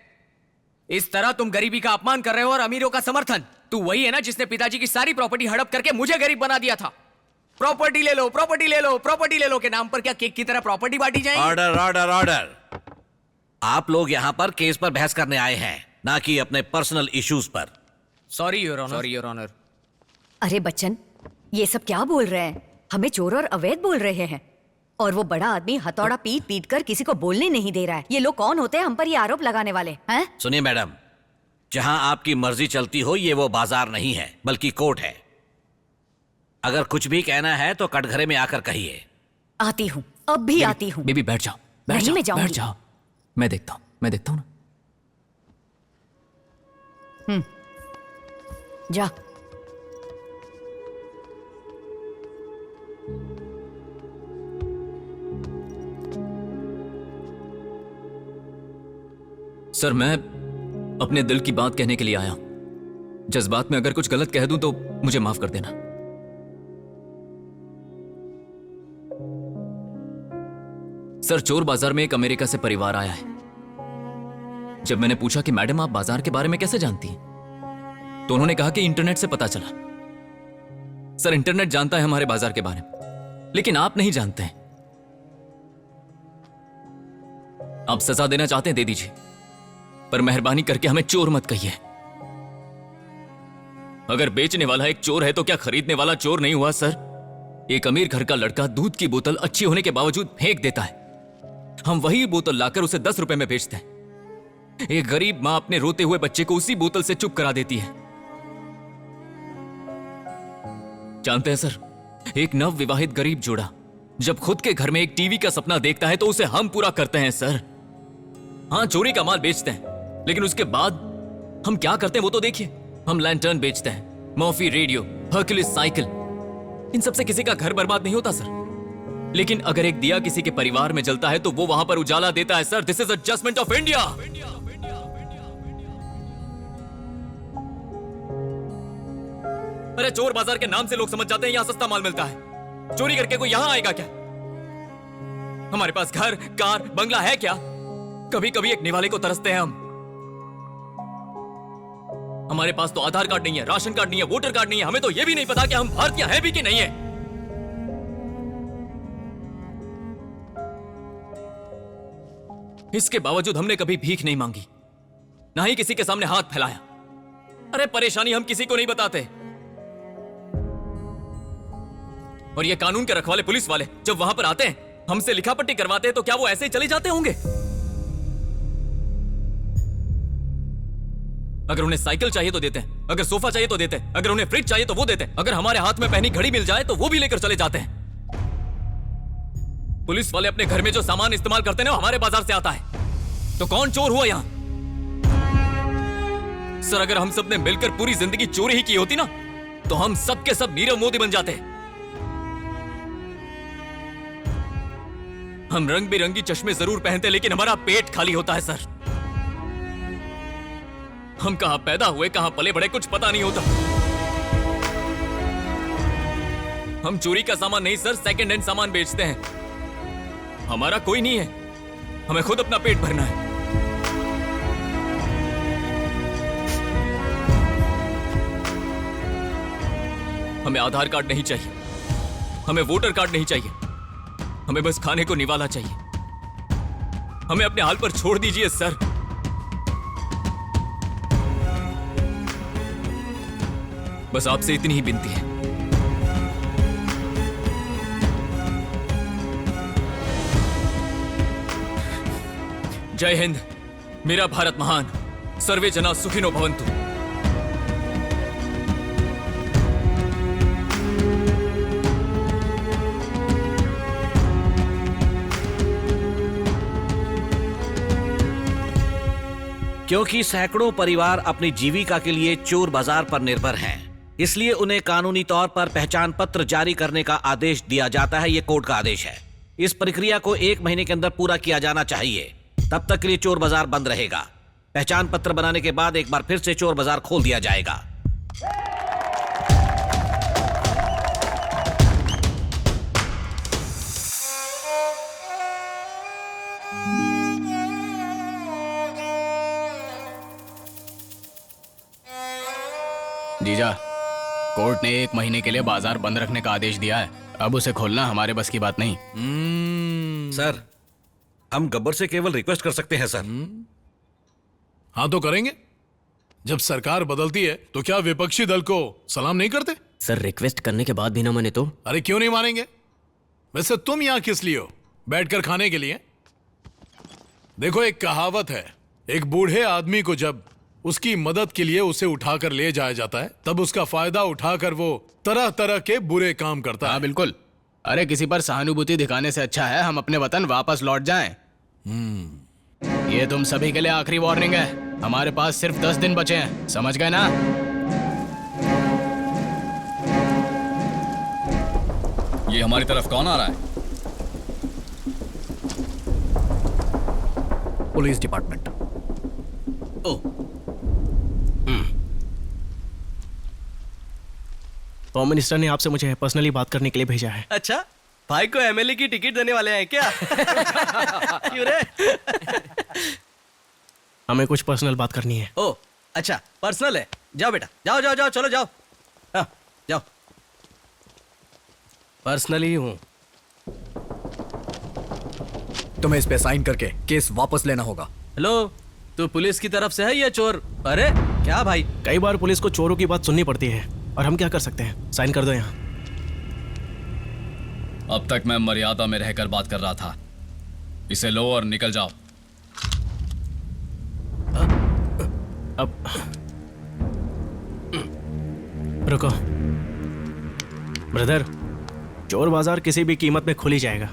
इस तरह तुम गरीबी का अपमान कर रहे हो और अमीरों का समर्थन। तू वही है ना जिसने पिताजी की सारी प्रॉपर्टी हड़प करके मुझे गरीब बना दिया था। प्रॉपर्टी ले लो, प्रॉपर्टी ले लो, प्रॉपर्टी ले लो के नाम पर क्या केक की तरह प्रॉपर्टी बांटी जाएगी? Order order order. आप लोग यहाँ पर केस पर बहस करने आए हैं, ना कि अपने पर्सनल इश्यूज पर। Sorry your honour. Sorry your honour. अरे बच्चन, ये सब क्या बोल रहे हैं? हमें चोर और अवैध बोल रहे हैं और वो बड़ा आदमी हथौड़ा पीट पीट कर किसी को बोलने नहीं दे रहा है। ये लोग कौन होते हैं हम पर ये आरोप लगाने वाले हैं? सुनिए मैडम, जहां आपकी मर्जी चलती हो ये वो बाजार नहीं है बल्कि कोर्ट है। अगर कुछ भी कहना है तो कटघरे में आकर कहिए। आती हूँ, अब भी आती हूँ। बेबी बैठ जाओ, बैठ नहीं, जाओ, मैं जाऊंगी। बैठ जाओ। मैं देखता हूँ ना। जा। सर, मैं अपने दिल की बात कहने के लिए आया। जज्बात में अगर कुछ गलत कह दूं तो मुझे माफ कर देना। सर, चोर बाजार में एक अमेरिका से परिवार आया है। जब मैंने पूछा कि मैडम आप बाजार के बारे में कैसे जानती हैं, तो उन्होंने कहा कि इंटरनेट से पता चला। सर, इंटरनेट जानता है हमारे बाजार के बारे में, लेकिन आप नहीं जानते हैं। आप सजा देना चाहते हैं, दे दीजिए, पर मेहरबानी करके हमें चोर मत कहिए। अगर बेचने वाला एक चोर है तो क्या खरीदने वाला चोर नहीं हुआ? सर, एक अमीर घर का लड़का दूध की बोतल अच्छी होने के बावजूद फेंक देता है। हम वही बोतल लाकर उसे 10 रुपए में बेचते हैं। एक गरीब मां अपने रोते हुए बच्चे को उसी बोतल से चुप करा देती है। जानते हैं सर, एक नव विवाहित गरीब जोड़ा जब खुद के घर में एक टीवी का सपना देखता है तो उसे हम पूरा करते हैं। सर, हाँ, चोरी का माल बेचते हैं, लेकिन उसके बाद हम क्या करते हैं वो तो देखिए। हम लैंटर्न बेचते हैं, मॉफी रेडियो, हर्कुलिस साइकिल। इन सबसे किसी का घर बर्बाद नहीं होता सर, लेकिन अगर एक दिया किसी के परिवार में जलता है तो वो वहां पर उजाला देता है। Sir, this is a judgement of India. अरे, चोर बाजार के नाम से लोग समझ जाते हैं यहां सस्ता माल मिलता है। चोरी करके कोई यहां आएगा क्या? हमारे पास घर, कार, बंगला है क्या? कभी कभी एक निवाले को तरसते हैं हम। हमारे पास तो आधार कार्ड नहीं है, राशन कार्ड नहीं है, वोटर कार्ड नहीं है। हमें तो यह भी नहीं पता कि हम भारतीय हैं भी कि नहीं है। इसके बावजूद हमने कभी भीख नहीं मांगी, ना ही किसी के सामने हाथ फैलाया। अरे, परेशानी हम किसी को नहीं बताते। और ये कानून के रखवाले पुलिस वाले जब वहां पर आते हैं, हमसे लिखापट्टी करवाते हैं, तो क्या वो ऐसे ही चले जाते होंगे? अगर उन्हें साइकिल चाहिए तो देते हैं, अगर सोफा चाहिए तो देते हैं, अगर उन्हें फ्रिज चाहिए तो वो देते हैं, अगर हमारे हाथ में पहनी घड़ी मिल जाए तो वो भी लेकर चले जाते हैं। पुलिस वाले अपने घर में जो सामान इस्तेमाल करते हैं वो हमारे बाजार से आता है। तो कौन चोर हुआ यहां? सर, अगर हम सब ने मिलकर पूरी जिंदगी चोरी ही की होती ना, तो हम सब के सब नीरव मोदी बन जाते। हम रंग बिरंगी चश्मे जरूर पहनते, लेकिन हमारा पेट खाली होता है। सर, हम कहां पैदा हुए, कहां पले बड़े, कुछ पता नहीं होता। हम चोरी का सामान नहीं सर, सेकंड हैंड सामान बेचते हैं। हमारा कोई नहीं है, हमें खुद अपना पेट भरना है। हमें आधार कार्ड नहीं चाहिए, हमें वोटर कार्ड नहीं चाहिए, हमें बस खाने को निवाला चाहिए। हमें अपने हाल पर छोड़ दीजिए सर। बस आपसे इतनी ही विनती है। जय हिंद, मेरा भारत महान, सर्वे जना सुखिनो भवन्तु। क्योंकि सैकड़ों परिवार अपनी जीविका के लिए चोर बाजार पर निर्भर हैं, इसलिए उन्हें कानूनी तौर पर पहचान पत्र जारी करने का आदेश दिया जाता है। ये कोर्ट का आदेश है। इस प्रक्रिया को 1 महीने के अंदर पूरा किया जाना चाहिए। तब तक के लिए चोर बाजार बंद रहेगा। पहचान पत्र बनाने के बाद एक बार फिर से चोर बाजार खोल दिया जाएगा। जीजा, कोर्ट ने 1 महीने के लिए बाजार बंद रखने का आदेश दिया है। अब उसे खोलना हमारे बस की बात नहीं। सर, हम गब्बर से केवल रिक्वेस्ट कर सकते हैं सर। हाँ तो करेंगे। जब सरकार बदलती है तो क्या विपक्षी दल को सलाम नहीं करते? सर, रिक्वेस्ट करने के बाद भी ना माने तो? अरे क्यों नहीं मानेंगे? वैसे तुम यहां किस लिए हो? बैठकर खाने के लिए? देखो, एक कहावत है, एक बूढ़े आदमी को जब उसकी मदद के लिए उसे उठाकर ले जाया जाता है, तब उसका फायदा उठाकर वो तरह तरह के बुरे काम करता है। हाँ बिल्कुल। अरे किसी पर सहानुभूति दिखाने से अच्छा है हम अपने वतन वापस लौट जाएं। ये तुम सभी के लिए आखिरी वार्निंग है। हमारे पास सिर्फ 10 दिन बचे हैं, समझ गए ना? ये हमारी तरफ कौन आ रहा है? Police department. होम मिनिस्टर ने आपसे मुझे पर्सनली बात करने के लिए भेजा है। अच्छा, भाई को एमएलए की टिकट देने वाले हैं क्या? क्यों रे? हमें कुछ पर्सनल बात करनी है। ओ अच्छा, पर्सनल है। जाओ बेटा, जाओ जाओ जाओ, चलो जाओ। हाँ, जाओ। पर्सनली हूँ। तुम्हें इस पे साइन करके केस वापस लेना होगा। हेलो, तू पुलिस की तरफ से है या चोर? अरे क्या भाई? कई बार पुलिस को चोरों की बात सुननी पड़ती है और हम क्या कर सकते हैं? साइन कर दो यहाँ। अब तक मैं मर्यादा में रहकर बात कर रहा था। इसे लो और निकल जाओ। अब रुको ब्रदर, चोर बाजार किसी भी कीमत में खुली जाएगा।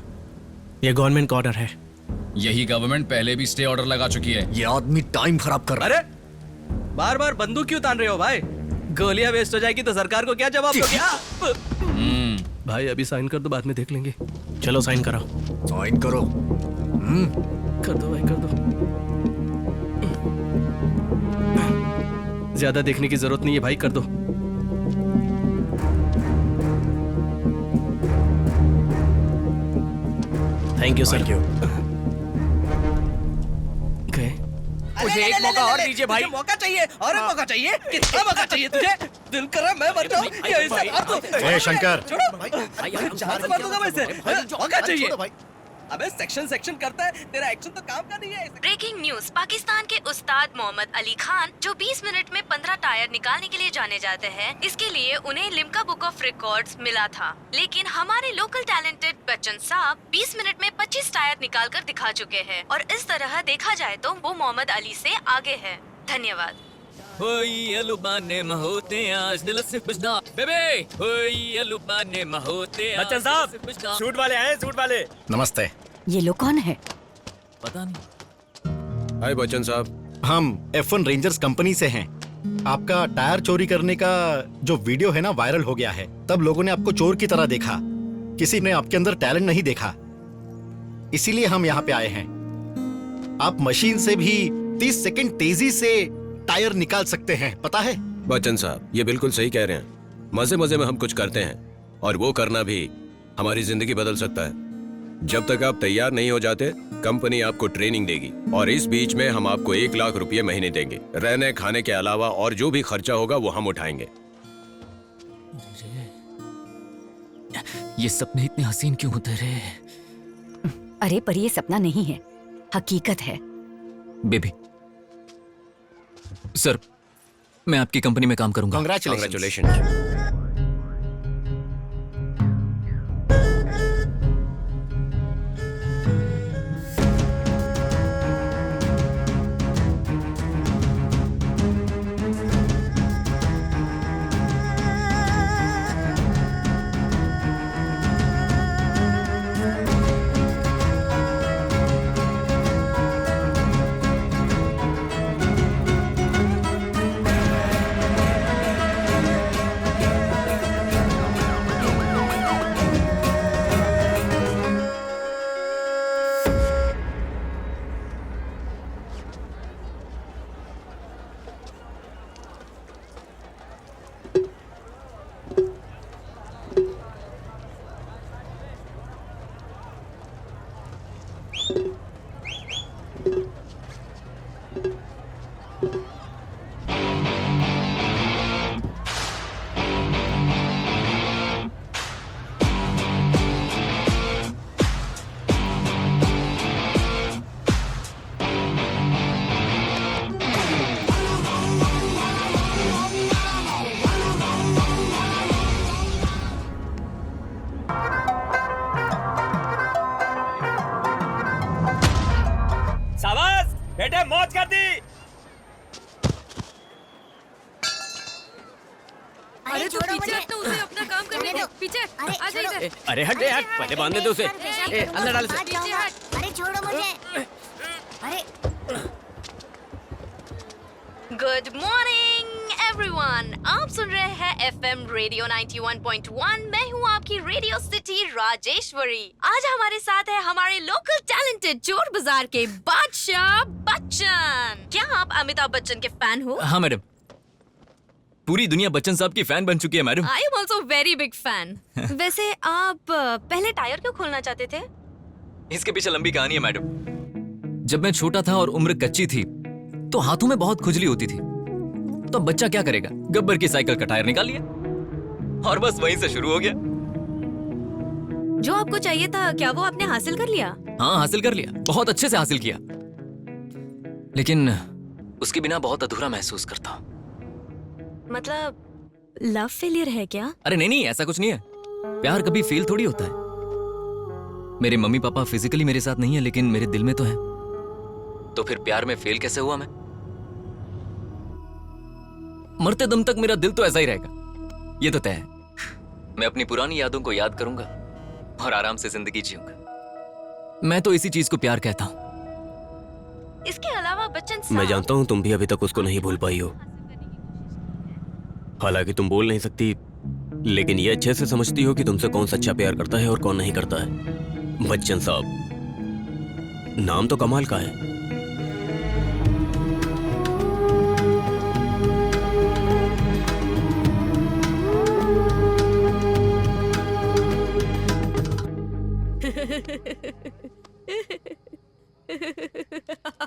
ये गवर्नमेंट का ऑर्डर है। यही गवर्नमेंट पहले भी स्टे ऑर्डर लगा चुकी है। ये आदमी टाइम खराब कर रहा है। अरे बार बार बंदूक क्यों तान रहे हो भाई? गोलियां वेस्ट हो जाएगी तो सरकार को क्या जवाब दोगे? भाई अभी साइन कर दो, बाद में देख लेंगे। चलो साइन करो। साइन करो। कर दो भाई, कर दो। ज्यादा देखने की जरूरत नहीं है भाई, कर दो। Thank you sir. मुझे एक मौका और दीजिए भाई। मौका चाहिए और एक मौका चाहिए। कितना मौका चाहिए तुझे? दिल कर रहा है मैं मर जाऊं या इसे मार दूं। ए शंकर, जान मार दूंगा मैं इसे। मौका चाहिए। अबे सेक्शन करता है, तेरा एक्शन तो काम का नहीं है। Breaking news. पाकिस्तान के उस्ताद मोहम्मद अली खान, जो 20 मिनट में 15 टायर निकालने के लिए जाने जाते हैं, इसके लिए उन्हें लिम्का बुक ऑफ रिकॉर्ड्स मिला था। लेकिन हमारे लोकल टैलेंटेड बच्चन साहब 20 मिनट में 25 टायर निकाल कर दिखा चुके हैं और इस तरह देखा जाए तो वो मोहम्मद अली से आगे है। धन्यवाद। बच्चन साहब, सूट वाले आए, सूट वाले। नमस्ते। ये लोग कौन है? पता नहीं। हाय बच्चन साहब। हम F1 रेंजर्स कंपनी से हैं। आपका टायर चोरी करने का जो वीडियो है ना, वायरल हो गया है। तब लोगों ने आपको चोर की तरह देखा, किसी ने आपके अंदर टैलेंट नहीं देखा, इसीलिए हम यहाँ पे आए हैं। आप मशीन से भी 30 सेकंड तेजी से टायर निकाल सकते हैं, पता है? बच्चन साहब, ये बिल्कुल सही कह रहे हैं। मजे मजे में हम कुछ करते हैं और वो करना भी हमारी जिंदगी बदल सकता है। जब तक आप तैयार नहीं हो जाते, कंपनी आपको ट्रेनिंग देगी और इस बीच में हम आपको 1 लाख रुपए महीने देंगे। रहने खाने के अलावा और जो भी खर्चा होगा वो हम उठाएंगे। ये सपने इतने हसीन क्यों होते रहे? अरे पर ये सपना नहीं है, हकीकत है। बेबी सर, मैं आपकी कंपनी में काम करूंगा। कांग्रेचुलेशन। शाबाश बेटे, मौज कर दी। अरे तो पीछे हट, तो उसे अपना काम करने दे। पीछे आ जा इधर। अरे हट हट, पहले बांधने दो उसे। अंदर डाल उसे। पीछे हट। अरे छोड़ो मुझे। अरे गुड मॉर्निंग एवरीवन, आप सुन रहे हैं एफएम रेडियो 91.1। मैं हूँ आपकी रेडियो सिटी राजेश्वरी। आज हमारे साथ है हमारे लोकल टैलेंटेड चोर बाजार के बादशाह बच्चन। क्या आप अमिताभ बच्चन के फैन हो? हाँ मैडम, पूरी दुनिया बच्चन साहब की फैन बन चुकी है madam. I am also very big fan. वैसे आप पहले टायर क्यों खोलना चाहते थे? इसके पीछे लंबी कहानी है मैडम। जब मैं छोटा था और उम्र कच्ची थी तो हाथों में बहुत खुजली होती थी, तो बच्चा क्या करेगा, गब्बर की साइकिल का टायर निकाल लिया और बस वहीं से शुरू हो गया। जो आपको चाहिए था, क्या वो आपने हासिल कर लिया? हाँ, हासिल कर लिया, बहुत अच्छे से हासिल किया, लेकिन उसके बिना बहुत अधूरा महसूस करता हूँ। मतलब लव फेलियर है क्या? अरे नहीं नहीं, ऐसा कुछ नहीं है। प्यार कभी फेल थोड़ी होता है। मेरे मम्मी पापा फिजिकली मेरे साथ नहीं है, लेकिन मेरे दिल में तो है। तो फिर प्यार में फेल कैसे हुआ मैं? मरते दम तक मेरा दिल तो ऐसा ही रहेगा, ये तो तय है। मैं अपनी पुरानी यादों को याद करूंगा और आराम से जिंदगी जीऊंगा। मैं तो इसी चीज को प्यार कहता हूं। इसके अलावा बच्चन मैं साहब, जानता हूँ तुम भी अभी तक उसको नहीं भूल पाई हो। हालांकि तुम बोल नहीं सकती, लेकिन ये अच्छे से समझती हो कि तुमसे कौन सच्चा प्यार करता है और कौन नहीं करता है। बच्चन साहब, नाम तो कमाल का है।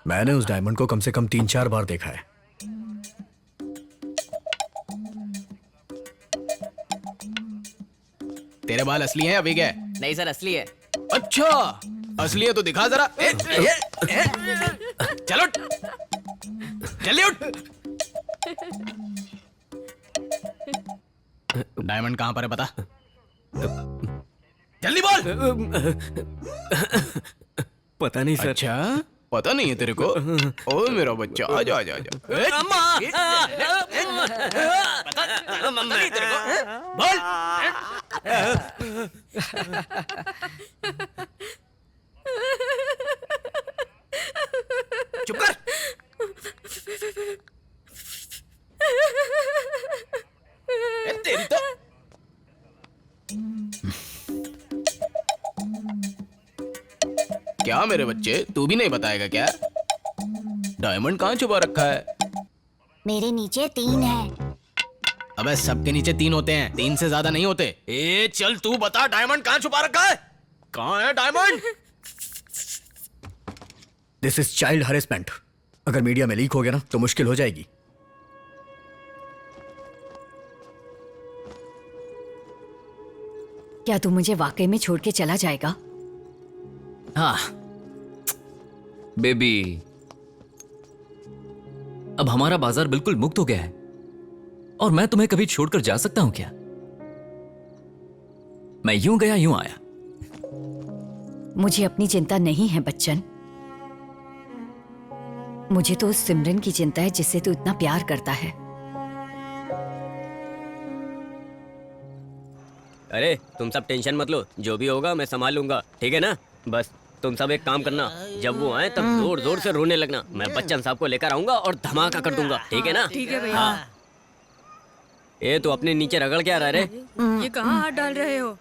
मैंने उस डायमंड को कम से कम 3-4 बार देखा है। तेरे बाल असली हैं अभी क्या? नहीं सर, असली है। अच्छा, असली है तो दिखा जरा। चलो जल्दी उठ। डायमंड कहां पर है बता, जल्दी बोल। पता नहीं सर। अच्छा, पता नहीं है तेरे को? ओ मेरा बच्चा, आजा आजा आजा। पता नहीं तेरे को? बोल। चुप कर। तेरी तो क्या मेरे बच्चे, तू भी नहीं बताएगा क्या? डायमंड कहाँ छुपा रखा है? मेरे नीचे 3 है। अबे सबके नीचे 3 होते हैं, 3 से ज्यादा नहीं होते। ए चल तू बता, डायमंड कहाँ छुपा रखा है? कहाँ है diamond? This is child harassment. अगर मीडिया में लीक हो गया ना तो मुश्किल हो जाएगी। क्या तू मुझे वाकई में छोड़ के चला जाएगा? हाँ बेबी, अब हमारा बाजार बिल्कुल मुक्त हो गया है और मैं तुम्हें कभी छोड़कर जा सकता हूं क्या? मैं यूं गया यूं आया। मुझे अपनी चिंता नहीं है बच्चन। मुझे तो उस सिमरन की चिंता है जिससे तू इतना प्यार करता है। अरे तुम सब टेंशन मत लो, जो भी होगा मैं संभाल लूंगा, ठीक है ना? बस तुम सब एक काम करना, जब वो आए तब जोर जोर से रोने लगना। मैं बच्चन साहब को लेकर आऊंगा और धमाका कर दूंगा, ठीक है ना? ठीक है भैया। हाँ। ए तो अपने नीचे रगड़ क्या रहा रे? ये कहाँ हाथ डाल रहे हो?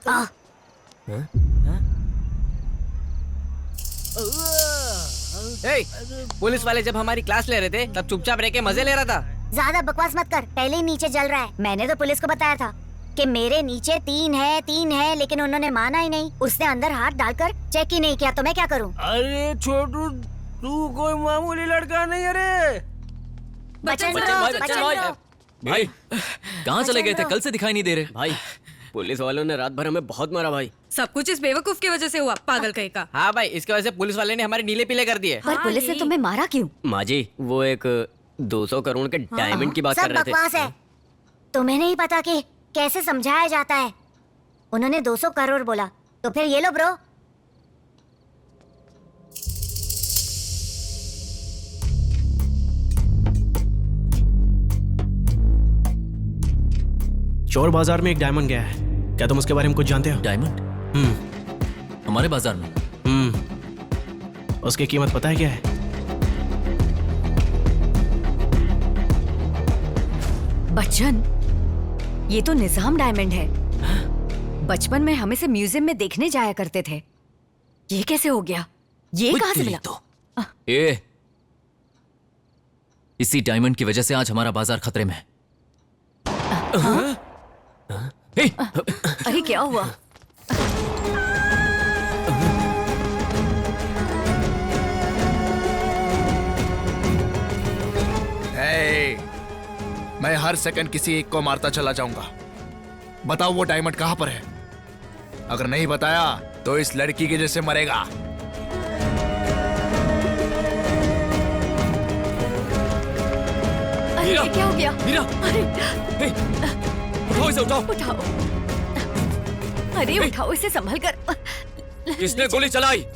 पुलिस वाले जब हमारी क्लास ले रहे थे तब चुपचाप रह के मजे ले रहा था। ज्यादा बकवास मत कर, पहले ही नीचे जल रहा है। मैंने तो पुलिस को बताया था कि मेरे नीचे 3 है, लेकिन उन्होंने माना ही नहीं। उसने अंदर हाथ डालकर चेक ही नहीं किया, तो मैं क्या करूं? अरे छोटू, तू कोई मामूली लड़का नहीं है रे। बचन बच्चन ब्रो, भाई, बचन बच्चन भाई। ब्रो। भाई कहाँ चले गए थे? कल से दिखाई नहीं दे रहे। भाई पुलिस वालों ने रात भर हमें बहुत मारा भाई। सब कुछ इस बेवकूफ की वजह से हुआ, पागल कहीं का। हाँ भाई, इसकी वजह से पुलिस वाले ने हमारे नीले पीले कर दिए। पर पुलिस ने तुम्हें मारा क्यों? माँ जी वो एक 200 करोड़ के डायमंड की बात सब कर रहे थे। बकवास है। तुम्हें नहीं पता कि कैसे समझाया जाता है। उन्होंने 200 करोड़ बोला, तो फिर ये लो ब्रो। चोर बाजार में एक डायमंड गया है, क्या तुम उसके बारे में कुछ जानते हो? डायमंड? हमारे बाजार में? उसकी कीमत पता है क्या है? बच्चन, ये तो निजाम डायमंड है। बचपन में हम इसे म्यूजियम में देखने जाया करते थे। ये कैसे हो गया? ये कहाँ से मिला? ए, इसी डायमंड की वजह से आज हमारा बाजार खतरे में है। अरे क्या हुआ? हे, मैं हर सेकंड किसी एक को मारता चला जाऊंगा। बताओ वो डायमंड कहां पर है? अगर नहीं बताया तो इस लड़की के जैसे मरेगा। अरे ये क्या हो गया? मीरा! अरे उठाओ इसे, उठाओ। उठाओ। अरे उठाओ इसे, संभल कर। किसने गोली चलाई?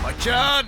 बच्चन!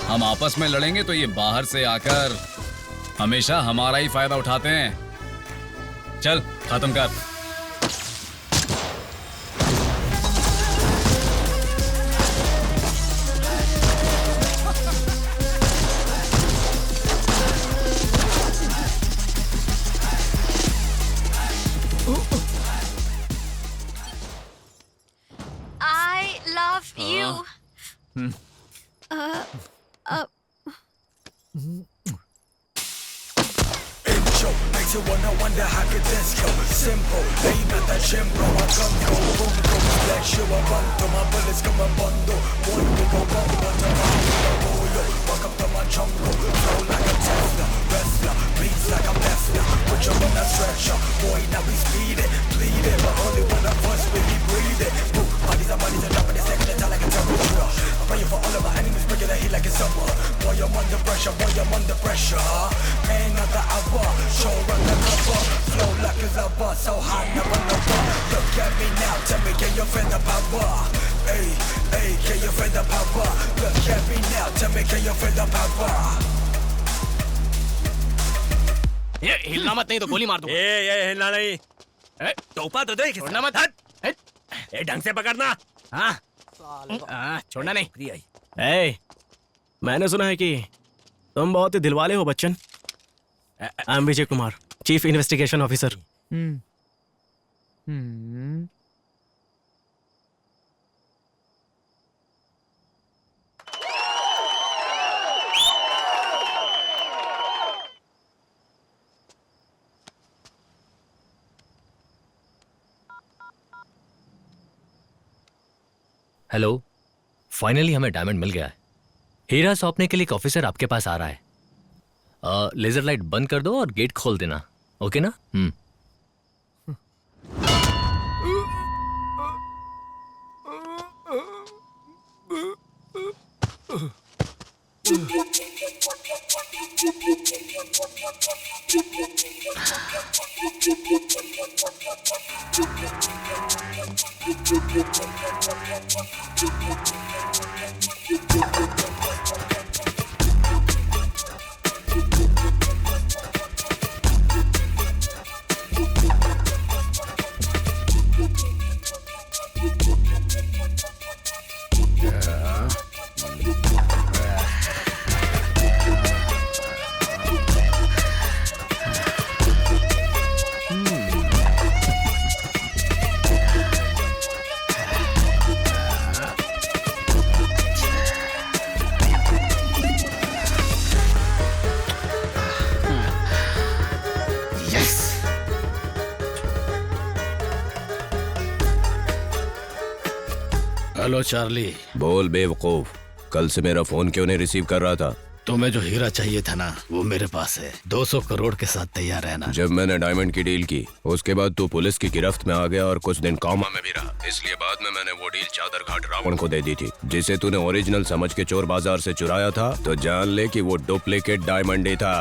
हम आपस में लड़ेंगे तो ये बाहर से आकर हमेशा हमारा ही फायदा उठाते हैं। चल खत्म कर। I love you. Makes you wanna wonder how could this go? Simple, aim at the gym, bro, I come go, boom, boom, flex you a run to my bullets come a bundle. One we go bumble to my yo, welcome to my jungle, flow like a Tesla, wrestler, beats like a Tesla, put you on a stretcher, boy, now we speed it, bleed it, but only one of us really breathe it. Bodies are dropping the second attack like a temperature. I'm praying for all of my enemies, breaking the heat like it's summer. Boy, I'm under pressure, boy, I'm under pressure. Man of the hour, show run the cover, flow like a lover, so high, never lower. Look at me now, tell me, can you feel the power? Hey, hey, can you feel the power? Look at me now, tell me, can you feel the power? ये हिलना मत नहीं तो गोली मार दूंगा। ये हिलना नहीं। टोपा तो देख। छोड़ना मत। हट। ये ढंग से पकड़ना। हाँ, छोड़ना नहीं। ए, मैंने सुना है कि तुम बहुत ही दिलवाले हो Bachchan. I am Vijay Kumar, chief investigation officer. Hello, finally हमें डायमंड मिल गया है। हीरा सौंपने के लिए एक ऑफिसर आपके पास आ रहा है। लेजर लाइट बंद कर दो और गेट खोल देना, ओके ना? Hello Charlie. बोल बेवकूफ, कल से मेरा फोन क्यों नहीं रिसीव कर रहा था? तुम्हें जो हीरा चाहिए था ना, वो मेरे पास है। 200 करोड़ के साथ तैयार रहना। जब मैंने डायमंड की डील की, उसके बाद तू पुलिस की गिरफ्त में आ गया और कुछ दिन कॉमा में भी रहा। इसलिए बाद में मैंने वो डील चादर घाट रावण को दे दी थी, जिसे तूने ओरिजिनल समझ के चोर बाजार से चुराया था। तो जान ले कि वो डुप्लीकेट डायमंड ही था।